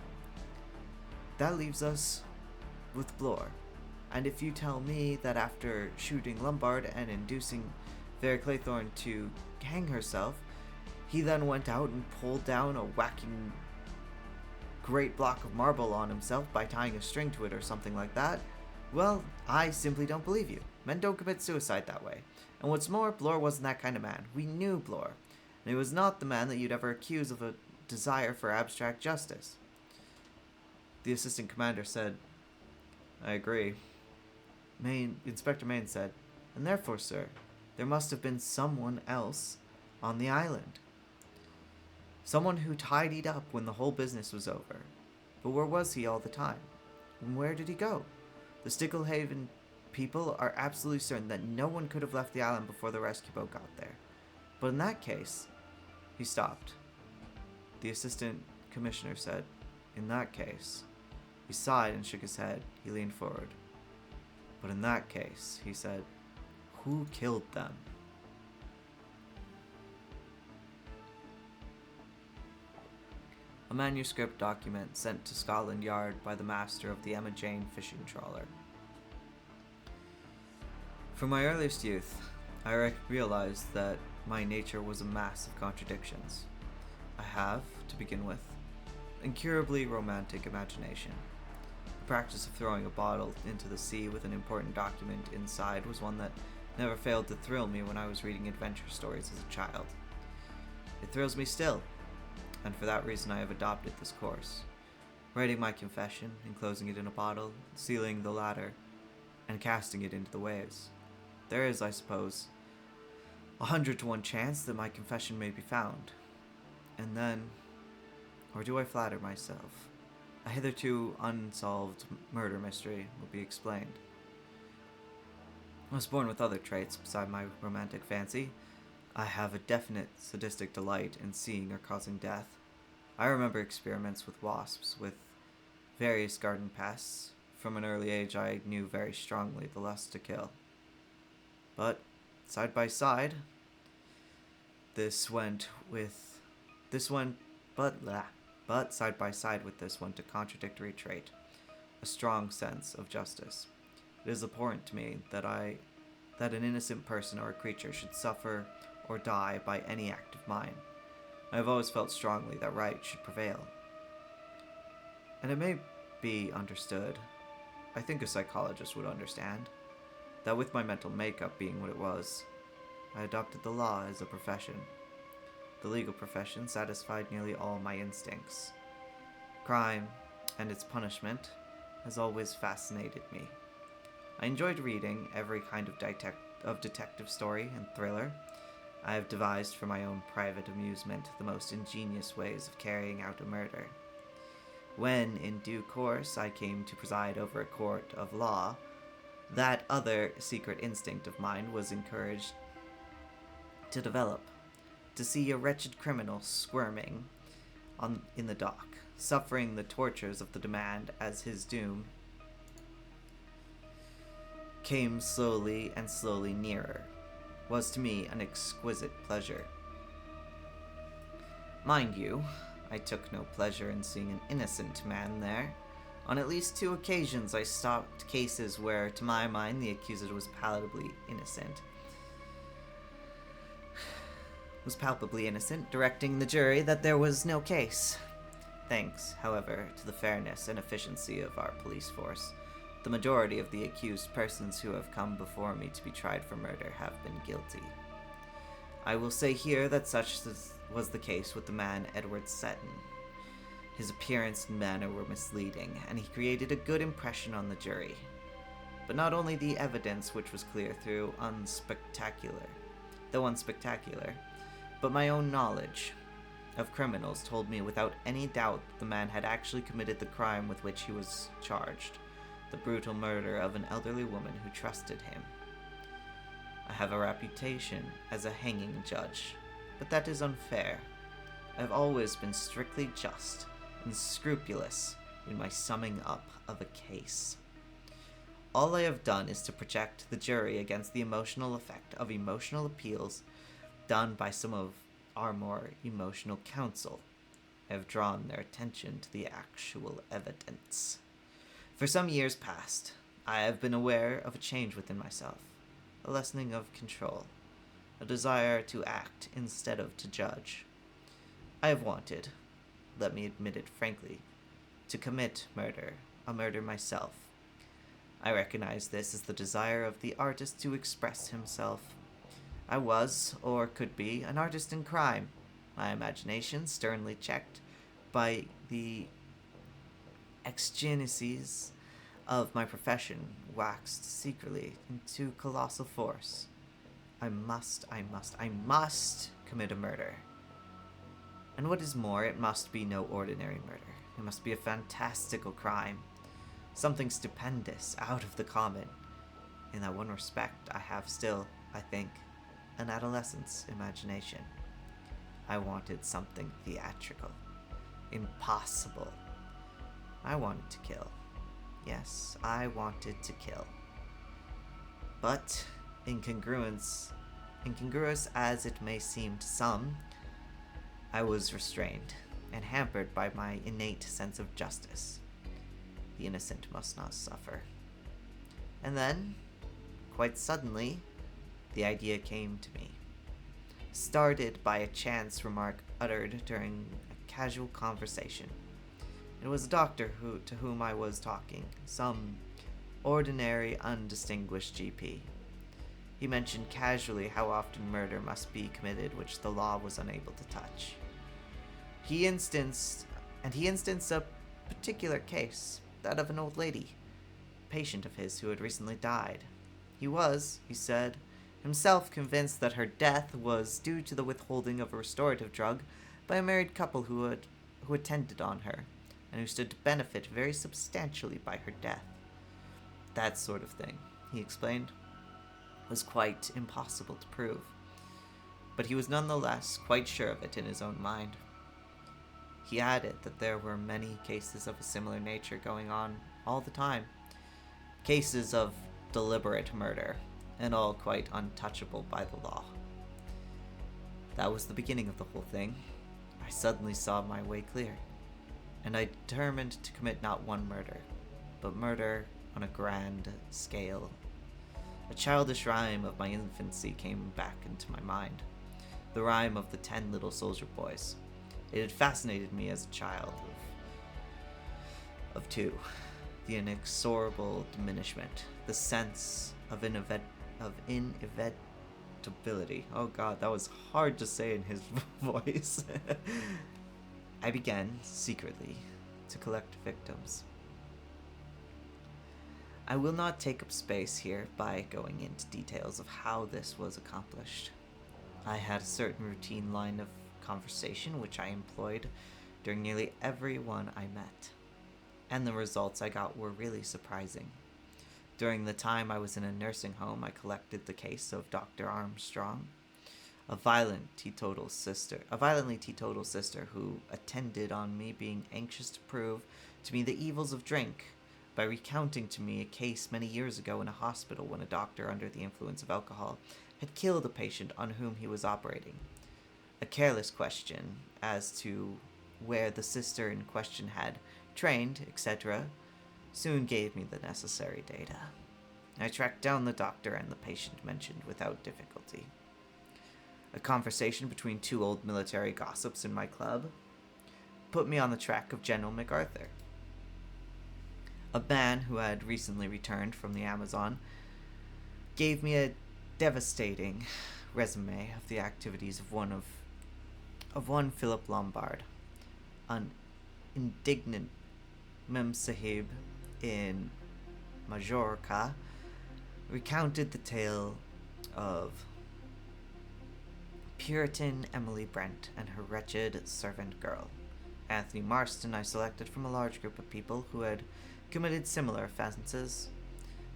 That leaves us with Blore. And if you tell me that after shooting Lombard and inducing Vera Claythorne to hang herself, he then went out and pulled down a whacking great block of marble on himself by tying a string to it or something like that, well, I simply don't believe you. Men don't commit suicide that way. And what's more, Blore wasn't that kind of man. We knew Blore. And he was not the man that you'd ever accuse of a desire for abstract justice. The assistant commander said, I agree. Inspector Maine said, and therefore, sir, there must have been someone else on the island. Someone who tidied up when the whole business was over. But where was he all the time? And where did he go? The Sticklehaven people are absolutely certain that no one could have left the island before the rescue boat got there. But in that case, he stopped. The assistant commissioner said, in that case. He sighed and shook his head. He leaned forward. But in that case, he said, who killed them? A manuscript document sent to Scotland Yard by the master of the Emma Jane fishing trawler. From my earliest youth, I realized that my nature was a mass of contradictions. I have, to begin with, incurably romantic imagination. The practice of throwing a bottle into the sea with an important document inside was one that never failed to thrill me when I was reading adventure stories as a child. It thrills me still, and for that reason I have adopted this course, writing my confession, enclosing it in a bottle, sealing the latter, and casting it into the waves. There is, I suppose, 100 to 1 chance that my confession may be found. And then, or do I flatter myself, a hitherto unsolved murder mystery will be explained. I was born with other traits beside my romantic fancy. I have a definite sadistic delight in seeing or causing death. I remember experiments with wasps, with various garden pests. From an early age I knew very strongly the lust to kill. But side by side side by side with this went a contradictory trait, a strong sense of justice. It is abhorrent to me that an innocent person or a creature should suffer or die by any act of mine. I have always felt strongly that right should prevail. And it may be understood, I think a psychologist would understand, that with my mental makeup being what it was, I adopted the law as a profession. The legal profession satisfied nearly all my instincts. Crime and its punishment has always fascinated me. I enjoyed reading every kind of detective story and thriller. I have devised for my own private amusement the most ingenious ways of carrying out a murder. When, in due course, I came to preside over a court of law, that other secret instinct of mine was encouraged to develop. To see a wretched criminal squirming in the dock, suffering the tortures of the demand as his doom came slowly and slowly nearer, was to me an exquisite pleasure. Mind you, I took no pleasure in seeing an innocent man there. On at least 2 occasions I stopped cases where, to my mind, the accuser was palpably innocent, directing the jury that there was no case. Thanks, however, to the fairness and efficiency of our police force, the majority of the accused persons who have come before me to be tried for murder have been guilty. I will say here that such was the case with the man Edward Seton. His appearance and manner were misleading, and he created a good impression on the jury. But not only the evidence, which was clear though unspectacular, but my own knowledge of criminals told me without any doubt that the man had actually committed the crime with which he was charged. the brutal murder of an elderly woman who trusted him. I have a reputation as a hanging judge, but that is unfair. I've always been strictly just and scrupulous in my summing up of a case. All I have done is to project the jury against the emotional effect of emotional appeals done by some of our more emotional counsel. I have drawn their attention to the actual evidence. For some years past, I have been aware of a change within myself, a lessening of control, a desire to act instead of to judge. I have wanted, let me admit it frankly, to commit murder, a murder myself. I recognize this as the desire of the artist to express himself. I was, or could be, an artist in crime, my imagination sternly checked by the exigencies of my profession waxed secretly into colossal force. I must commit a murder. And what is more, it must be no ordinary murder. It must be a fantastical crime. Something stupendous, out of the common. In that one respect, I have still, I think, an adolescent's imagination. I wanted something theatrical. Impossible. I wanted to kill. Yes, I wanted to kill. But, incongruous as it may seem to some, I was restrained and hampered by my innate sense of justice. The innocent must not suffer. And then, quite suddenly, the idea came to me. Started by a chance remark uttered during a casual conversation. It was a doctor to whom I was talking, some ordinary, undistinguished GP. He mentioned casually how often murder must be committed which the law was unable to touch. He instanced a particular case, that of an old lady, a patient of his who had recently died. He was, he said, himself convinced that her death was due to the withholding of a restorative drug by a married couple who attended on her, and who stood to benefit very substantially by her death. That sort of thing, he explained, was quite impossible to prove, but he was nonetheless quite sure of it in his own mind. He added that there were many cases of a similar nature going on all the time, cases of deliberate murder, and all quite untouchable by the law. That was the beginning of the whole thing. I suddenly saw my way clear, and I determined to commit not one murder, but murder on a grand scale. A childish rhyme of my infancy came back into my mind, the rhyme of the 10 little soldier boys. It had fascinated me as a child of 2. The inexorable diminishment, the sense of inevitability. Oh god, that was hard to say in his voice. I began, secretly, to collect victims. I will not take up space here by going into details of how this was accomplished. I had a certain routine line of conversation which I employed during nearly every one I met, and the results I got were really surprising. During the time I was in a nursing home, I collected the case of Dr. Armstrong, a violently teetotal sister who attended on me, being anxious to prove to me the evils of drink by recounting to me a case many years ago in a hospital when a doctor under the influence of alcohol had killed a patient on whom he was operating. A careless question as to where the sister in question had trained, etc., soon gave me the necessary data. I tracked down the doctor and the patient mentioned without difficulty. A conversation between 2 old military gossips in my club put me on the track of General MacArthur, a man who had recently returned from the Amazon. Gave me a devastating resume of the activities of one Philip Lombard, an indignant Mem Sahib in Majorca, recounted the tale of Puritan Emily Brent and her wretched servant girl. Anthony Marston I selected from a large group of people who had committed similar offenses.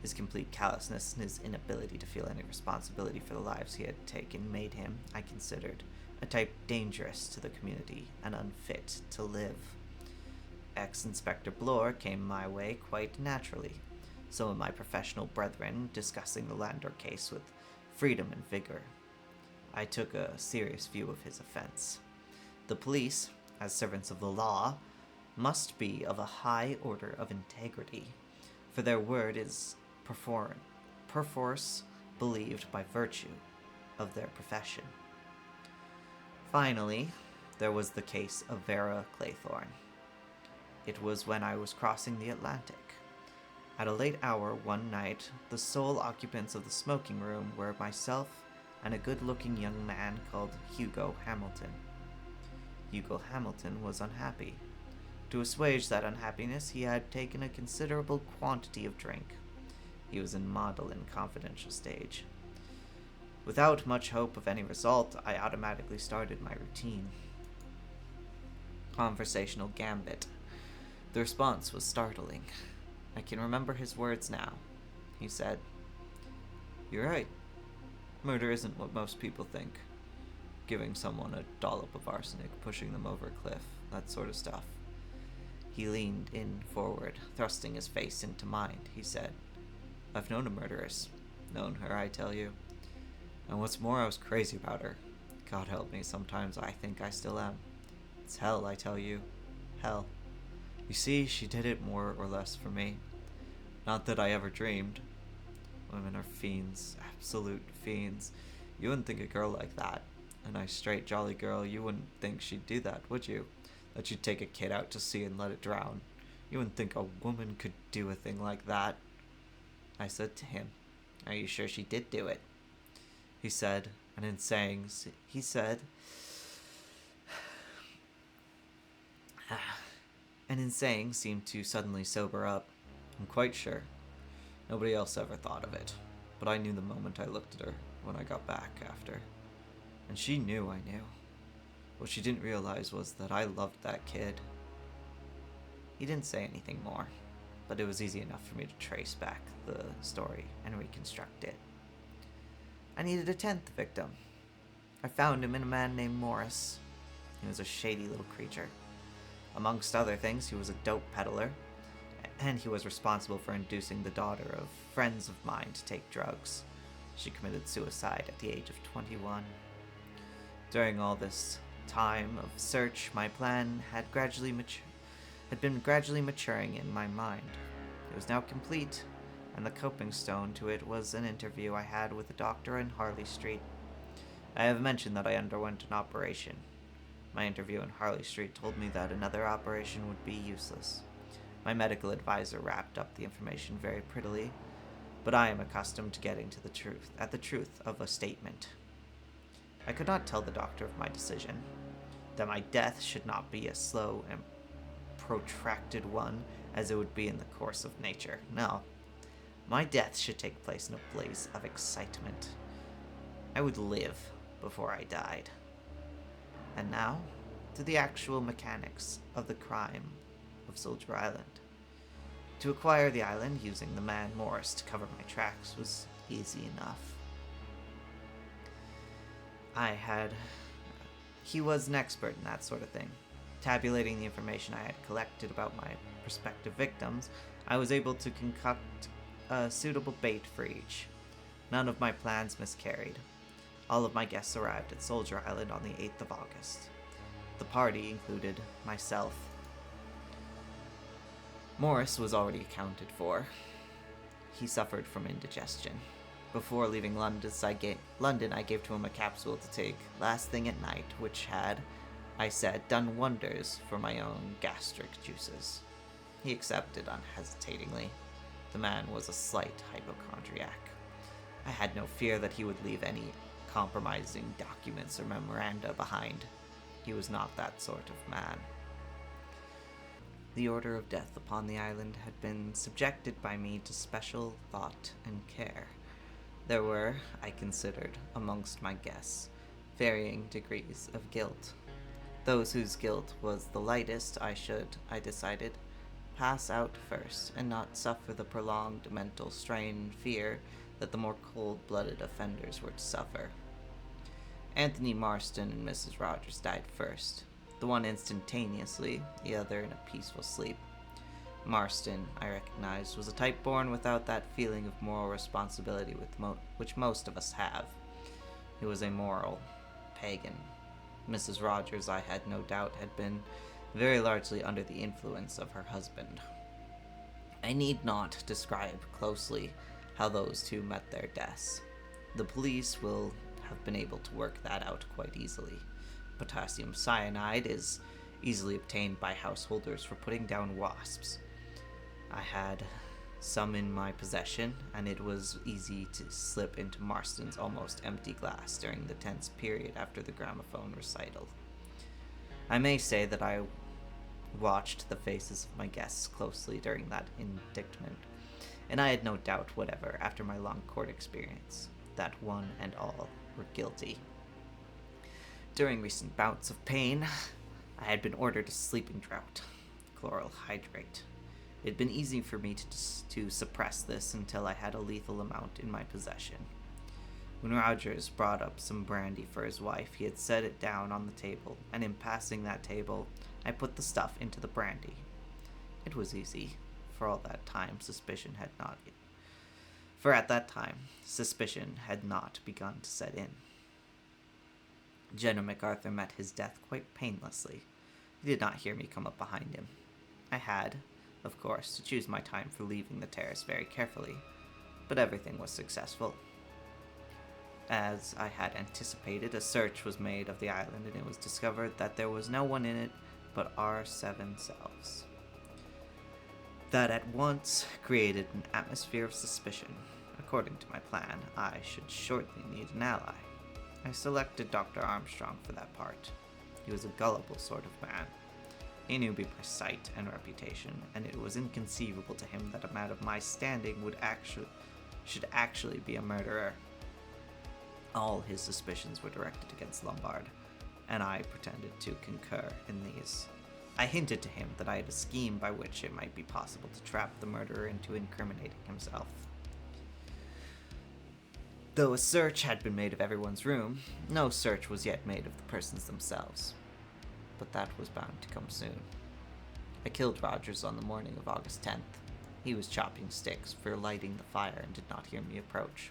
His complete callousness and his inability to feel any responsibility for the lives he had taken made him, I considered, a type dangerous to the community and unfit to live. Ex-Inspector Bloor came my way quite naturally, some of my professional brethren discussing the Landor case with freedom and vigor. I took a serious view of his offense. The police, as servants of the law, must be of a high order of integrity, for their word is perforce believed by virtue of their profession. Finally, there was the case of Vera Claythorne. It was when I was crossing the Atlantic. At a late hour one night, the sole occupants of the smoking room were myself and a good-looking young man called Hugo Hamilton. Hugo Hamilton was unhappy. To assuage that unhappiness, he had taken a considerable quantity of drink. He was in model and confidential stage. Without much hope of any result, I automatically started my routine. Conversational gambit. The response was startling. I can remember his words now. He said, "You're right. Murder isn't what most people think. Giving someone a dollop of arsenic, pushing them over a cliff, that sort of stuff." He leaned in forward, thrusting his face into mine. He said, "I've known a murderess. Known her, I tell you. And what's more, I was crazy about her. God help me, sometimes I think I still am. It's hell, I tell you. Hell. You see, she did it more or less for me. Not that I ever dreamed. Women are fiends, absolute fiends. You wouldn't think a girl like that, a nice straight jolly girl, you wouldn't think she'd do that, would you? That she'd take a kid out to sea and let it drown. You wouldn't think a woman could do a thing like that." I said to him, "Are you sure she did do it?" He said, and in saying seemed to suddenly sober up. "I'm quite sure. Nobody else ever thought of it. But I knew the moment I looked at her, when I got back after. And she knew I knew. What she didn't realize was that I loved that kid." He didn't say anything more, but it was easy enough for me to trace back the story and reconstruct it. I needed a 10th victim. I found him in a man named Morris. He was a shady little creature. Amongst other things, he was a dope peddler, and he was responsible for inducing the daughter of friends of mine to take drugs. She committed suicide at the age of 21. During all this time of search, my plan had been gradually maturing in my mind. It was now complete, and the coping stone to it was an interview I had with a doctor in Harley Street. I have mentioned that I underwent an operation. My interview in Harley Street told me that another operation would be useless. My medical advisor wrapped up the information very prettily, but I am accustomed to getting to the truth of a statement. I could not tell the doctor of my decision, that my death should not be a slow and protracted one as it would be in the course of nature. No, my death should take place in a blaze of excitement. I would live before I died. And now, to the actual mechanics of the crime of Soldier Island. To acquire the island using the man Morris to cover my tracks was easy enough. He was an expert in that sort of thing. Tabulating the information I had collected about my prospective victims, I was able to concoct a suitable bait for each. None of my plans miscarried. All of my guests arrived at Soldier Island on the 8th of August. The party included myself. Morris was already accounted for. He suffered from indigestion. Before leaving London, I gave to him a capsule to take last thing at night, which had, I said, done wonders for my own gastric juices. He accepted unhesitatingly. The man was a slight hypochondriac. I had no fear that he would leave any compromising documents or memoranda behind. He was not that sort of man. The order of death upon the island had been subjected by me to special thought and care. There were, I considered, amongst my guests, varying degrees of guilt. Those whose guilt was the lightest I decided, pass out first and not suffer the prolonged mental strain and fear that the more cold-blooded offenders were to suffer. Anthony Marston and Mrs. Rogers died first, the one instantaneously, the other in a peaceful sleep. Marston, I recognized, was a type born without that feeling of moral responsibility which most of us have. He was amoral, pagan. Mrs. Rogers, I had no doubt, had been very largely under the influence of her husband. I need not describe closely how those two met their deaths. The police will have been able to work that out quite easily. Potassium cyanide is easily obtained by householders for putting down wasps. I had some in my possession, and it was easy to slip into Marston's almost empty glass during the tense period after the gramophone recital. I may say that I watched the faces of my guests closely during that indictment, and I had no doubt whatever, after my long court experience, that one and all were guilty. During recent bouts of pain, I had been ordered a sleeping draught, chloral hydrate. It had been easy for me to suppress this until I had a lethal amount in my possession. When Rogers brought up some brandy for his wife, he had set it down on the table, and in passing that table, I put the stuff into the brandy. It was easy, for at that time suspicion had not begun to set in. General MacArthur met his death quite painlessly. He did not hear me come up behind him. I had, of course, to choose my time for leaving the terrace very carefully, but everything was successful. As I had anticipated, a search was made of the island, and it was discovered that there was no one in it but our 7 selves. That at once created an atmosphere of suspicion. According to my plan, I should shortly need an ally. I selected Dr. Armstrong for that part. He was a gullible sort of man. He knew me by sight and reputation, and it was inconceivable to him that a man of my standing should actually be a murderer. All his suspicions were directed against Lombard, and I pretended to concur in these. I hinted to him that I had a scheme by which it might be possible to trap the murderer into incriminating himself. Though a search had been made of everyone's room, no search was yet made of the persons themselves. But that was bound to come soon. I killed Rogers on the morning of August 10th. He was chopping sticks for lighting the fire and did not hear me approach.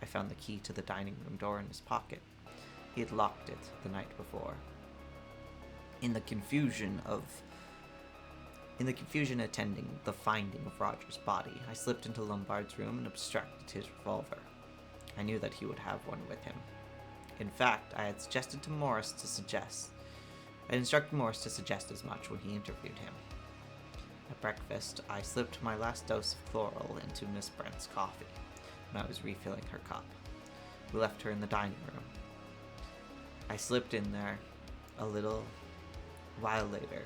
I found the key to the dining room door in his pocket. He had locked it the night before. In the confusion attending the finding of Roger's body, I slipped into Lombard's room and abstracted his revolver. I knew that he would have one with him. In fact, I had instructed Morris to suggest as much when he interviewed him. At breakfast, I slipped my last dose of chloral into Miss Brent's coffee when I was refilling her cup. We left her in the dining room. I slipped in there a little while later.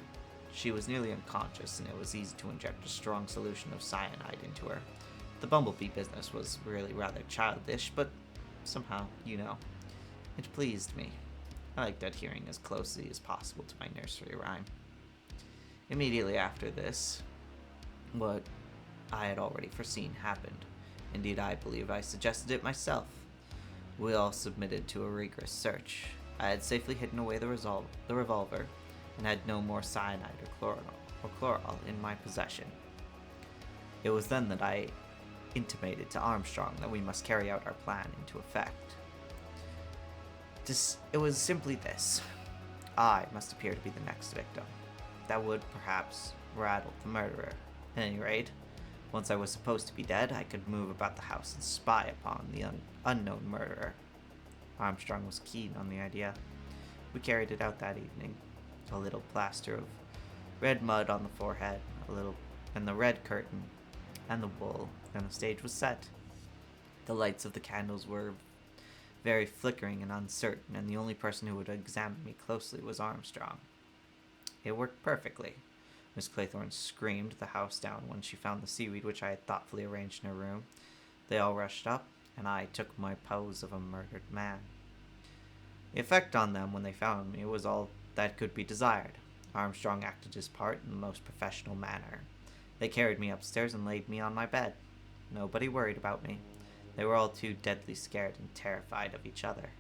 She was nearly unconscious, and it was easy to inject a strong solution of cyanide into her. The bumblebee business was really rather childish, but somehow, it pleased me. I liked adhering as closely as possible to my nursery rhyme. Immediately after this, what I had already foreseen happened. Indeed, I believe I suggested it myself. We all submitted to a rigorous search. I had safely hidden away the revolver, and had no more cyanide or chloral in my possession. It was then that I intimated to Armstrong that we must carry out our plan into effect. It was simply this. I must appear to be the next victim. That would, perhaps, rattle the murderer. At any rate, once I was supposed to be dead, I could move about the house and spy upon the unknown murderer. Armstrong was keen on the idea. We carried it out that evening. A little plaster of red mud on the forehead, and the red curtain, and the wool, and the stage was set. The lights of the candles were very flickering and uncertain, and the only person who would examine me closely was Armstrong. It worked perfectly. Miss Claythorne screamed the house down when she found the seaweed which I had thoughtfully arranged in her room. They all rushed up, and I took my pose of a murdered man. The effect on them when they found me was all that could be desired. Armstrong acted his part in the most professional manner. They carried me upstairs and laid me on my bed. Nobody worried about me. They were all too deadly scared and terrified of each other.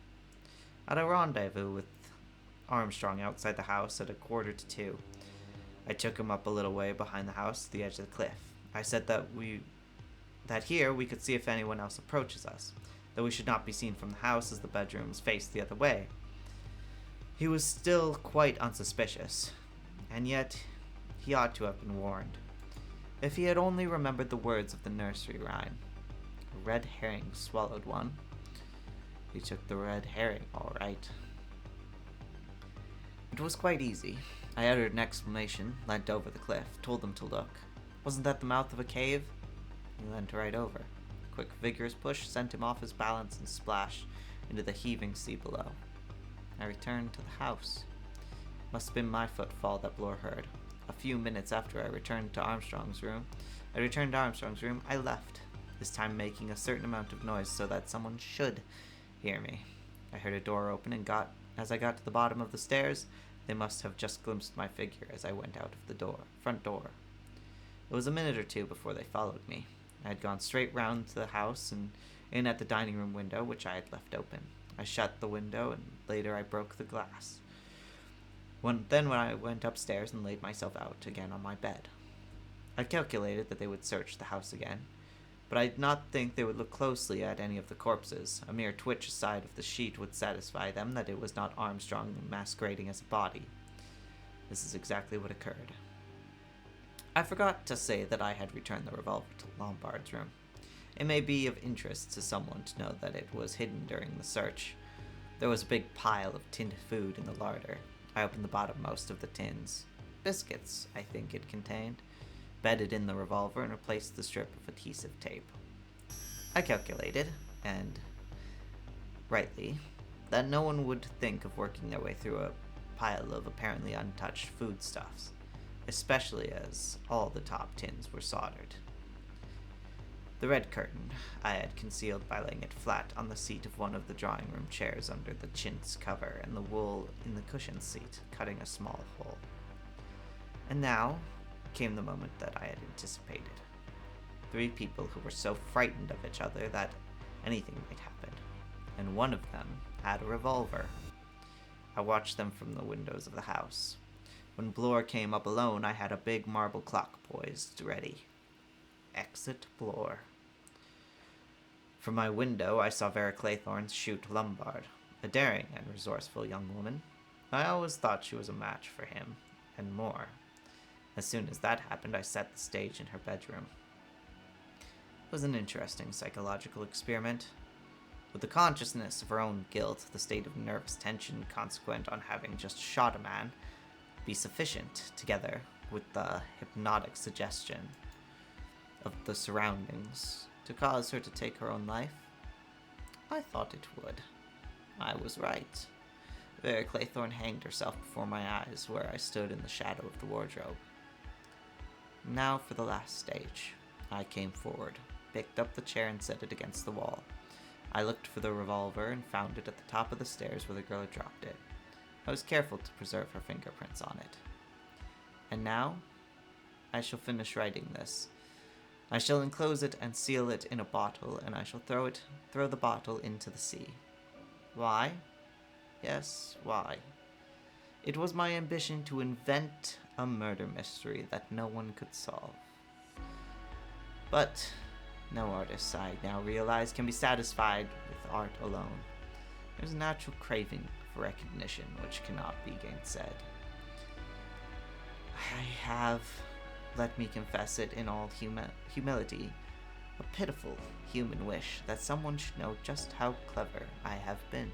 I had a rendezvous with Armstrong outside the house at 1:45. I took him up a little way behind the house to the edge of the cliff. I said that here we could see if anyone else approaches us, though we should not be seen from the house as the bedrooms faced the other way. He was still quite unsuspicious, and yet he ought to have been warned. If he had only remembered the words of the nursery rhyme, "A red herring swallowed one." He took the red herring, all right. It was quite easy. I uttered an exclamation, leant over the cliff, told them to look. Wasn't that the mouth of a cave? He leant right over. A quick, vigorous push sent him off his balance and splash into the heaving sea below. I returned to the house. Must have been my footfall that Blore heard. A few minutes after I returned to Armstrong's room, I left, this time making a certain amount of noise so that someone should hear me. I heard a door open, and as I got to the bottom of the stairs, they must have just glimpsed my figure as I went out of the front door. It was a minute or two before they followed me. I had gone straight round to the house and in at the dining room window, which I had left open. I shut the window, and later I broke the glass. When I went upstairs and laid myself out again on my bed. I calculated that they would search the house again, but I did not think they would look closely at any of the corpses. A mere twitch aside of the sheet would satisfy them that it was not Armstrong masquerading as a body. This is exactly what occurred. I forgot to say that I had returned the revolver to Lombard's room. It may be of interest to someone to know that it was hidden during the search. There was a big pile of tinned food in the larder. I opened the bottommost of the tins. Biscuits, I think it contained. Bedded in the revolver and replaced the strip of adhesive tape. I calculated, and rightly, that no one would think of working their way through a pile of apparently untouched foodstuffs, especially as all the top tins were soldered. The red curtain I had concealed by laying it flat on the seat of one of the drawing room chairs under the chintz cover, and the wool in the cushion seat, cutting a small hole. And now came the moment that I had anticipated. 3 people who were so frightened of each other that anything might happen, and one of them had a revolver. I watched them from the windows of the house. When Blore came up alone, I had a big marble clock poised ready. Exit Blore. From my window, I saw Vera Claythorne shoot Lombard, a daring and resourceful young woman. I always thought she was a match for him, and more. As soon as that happened, I set the stage in her bedroom. It was an interesting psychological experiment. Would the consciousness of her own guilt, the state of nervous tension consequent on having just shot a man, be sufficient, together with the hypnotic suggestion of the surroundings, to cause her to take her own life? I thought it would. I was right. Vera Claythorne hanged herself before my eyes, where I stood in the shadow of the wardrobe. Now for the last stage. I came forward, picked up the chair and set it against the wall. I looked for the revolver and found it at the top of the stairs where the girl had dropped it. I was careful to preserve her fingerprints on it. And now, I shall finish writing this. I shall enclose it and seal it in a bottle, and I shall throw the bottle into the sea. Why? Yes, why? It was my ambition to invent a murder mystery that no one could solve. But no artist, I now realize, can be satisfied with art alone. There's a natural craving for recognition which cannot be gainsaid. I have, let me confess it in all humility, a pitiful human wish that someone should know just how clever I have been.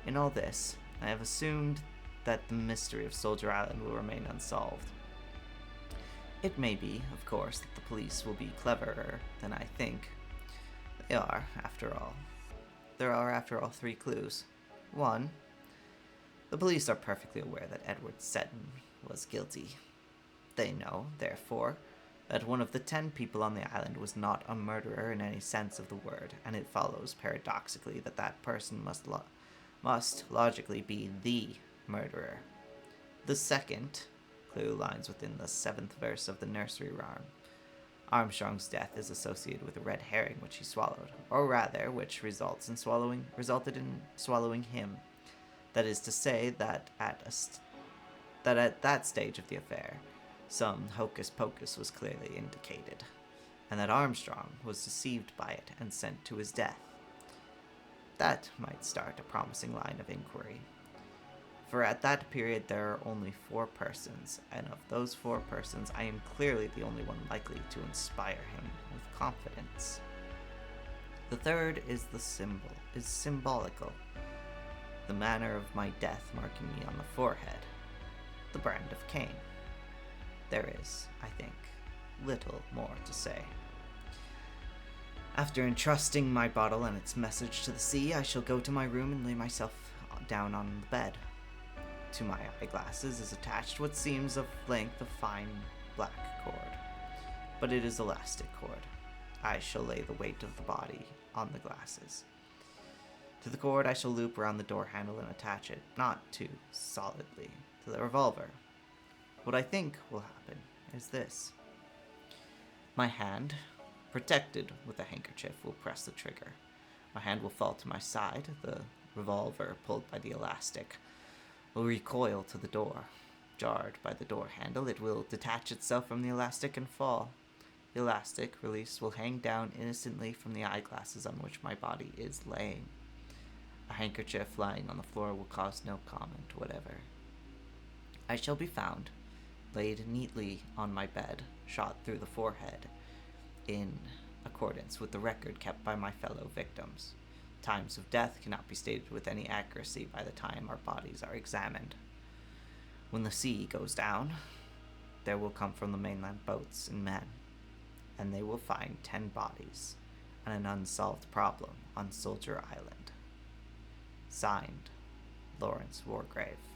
In all this, I have assumed that the mystery of Soldier Island will remain unsolved. It may be, of course, that the police will be cleverer than I think. They are, after all. There are, after all, 3 clues. 1. The police are perfectly aware that Edward Seton was guilty. They know, therefore, that one of the 10 people on the island was not a murderer in any sense of the word, and it follows, paradoxically, that that person must logically be the murderer. The second Clue lines within the 7th verse of the nursery rhyme. Armstrong's death is associated with a red herring which he swallowed, or rather, which resulted in swallowing him. That is to say that at that stage of the affair, some hocus pocus was clearly indicated, and that Armstrong was deceived by it and sent to his death. That might start a promising line of inquiry. For at that period there are only 4 persons, and of those 4 persons I am clearly the only one likely to inspire him with confidence. The third is symbolical. The manner of my death marking me on the forehead. The brand of Cain. There is, I think, little more to say. After entrusting my bottle and its message to the sea, I shall go to my room and lay myself down on the bed. To my eyeglasses is attached what seems of length of fine black cord, but it is elastic cord. I shall lay the weight of the body on the glasses. To the cord I shall loop around the door handle and attach it, not too solidly, to the revolver. What I think will happen is this. My hand, protected with a handkerchief, will press the trigger. My hand will fall to my side, the revolver, pulled by the elastic, will recoil to the door. Jarred by the door handle, it will detach itself from the elastic and fall. The elastic, released, will hang down innocently from the eyeglasses on which my body is laying. A handkerchief lying on the floor will cause no comment whatever. I shall be found, laid neatly on my bed, shot through the forehead, in accordance with the record kept by my fellow victims. Times of death cannot be stated with any accuracy by the time our bodies are examined. When the sea goes down, there will come from the mainland boats and men, and they will find 10 bodies and an unsolved problem on Soldier Island. Signed, Lawrence Wargrave.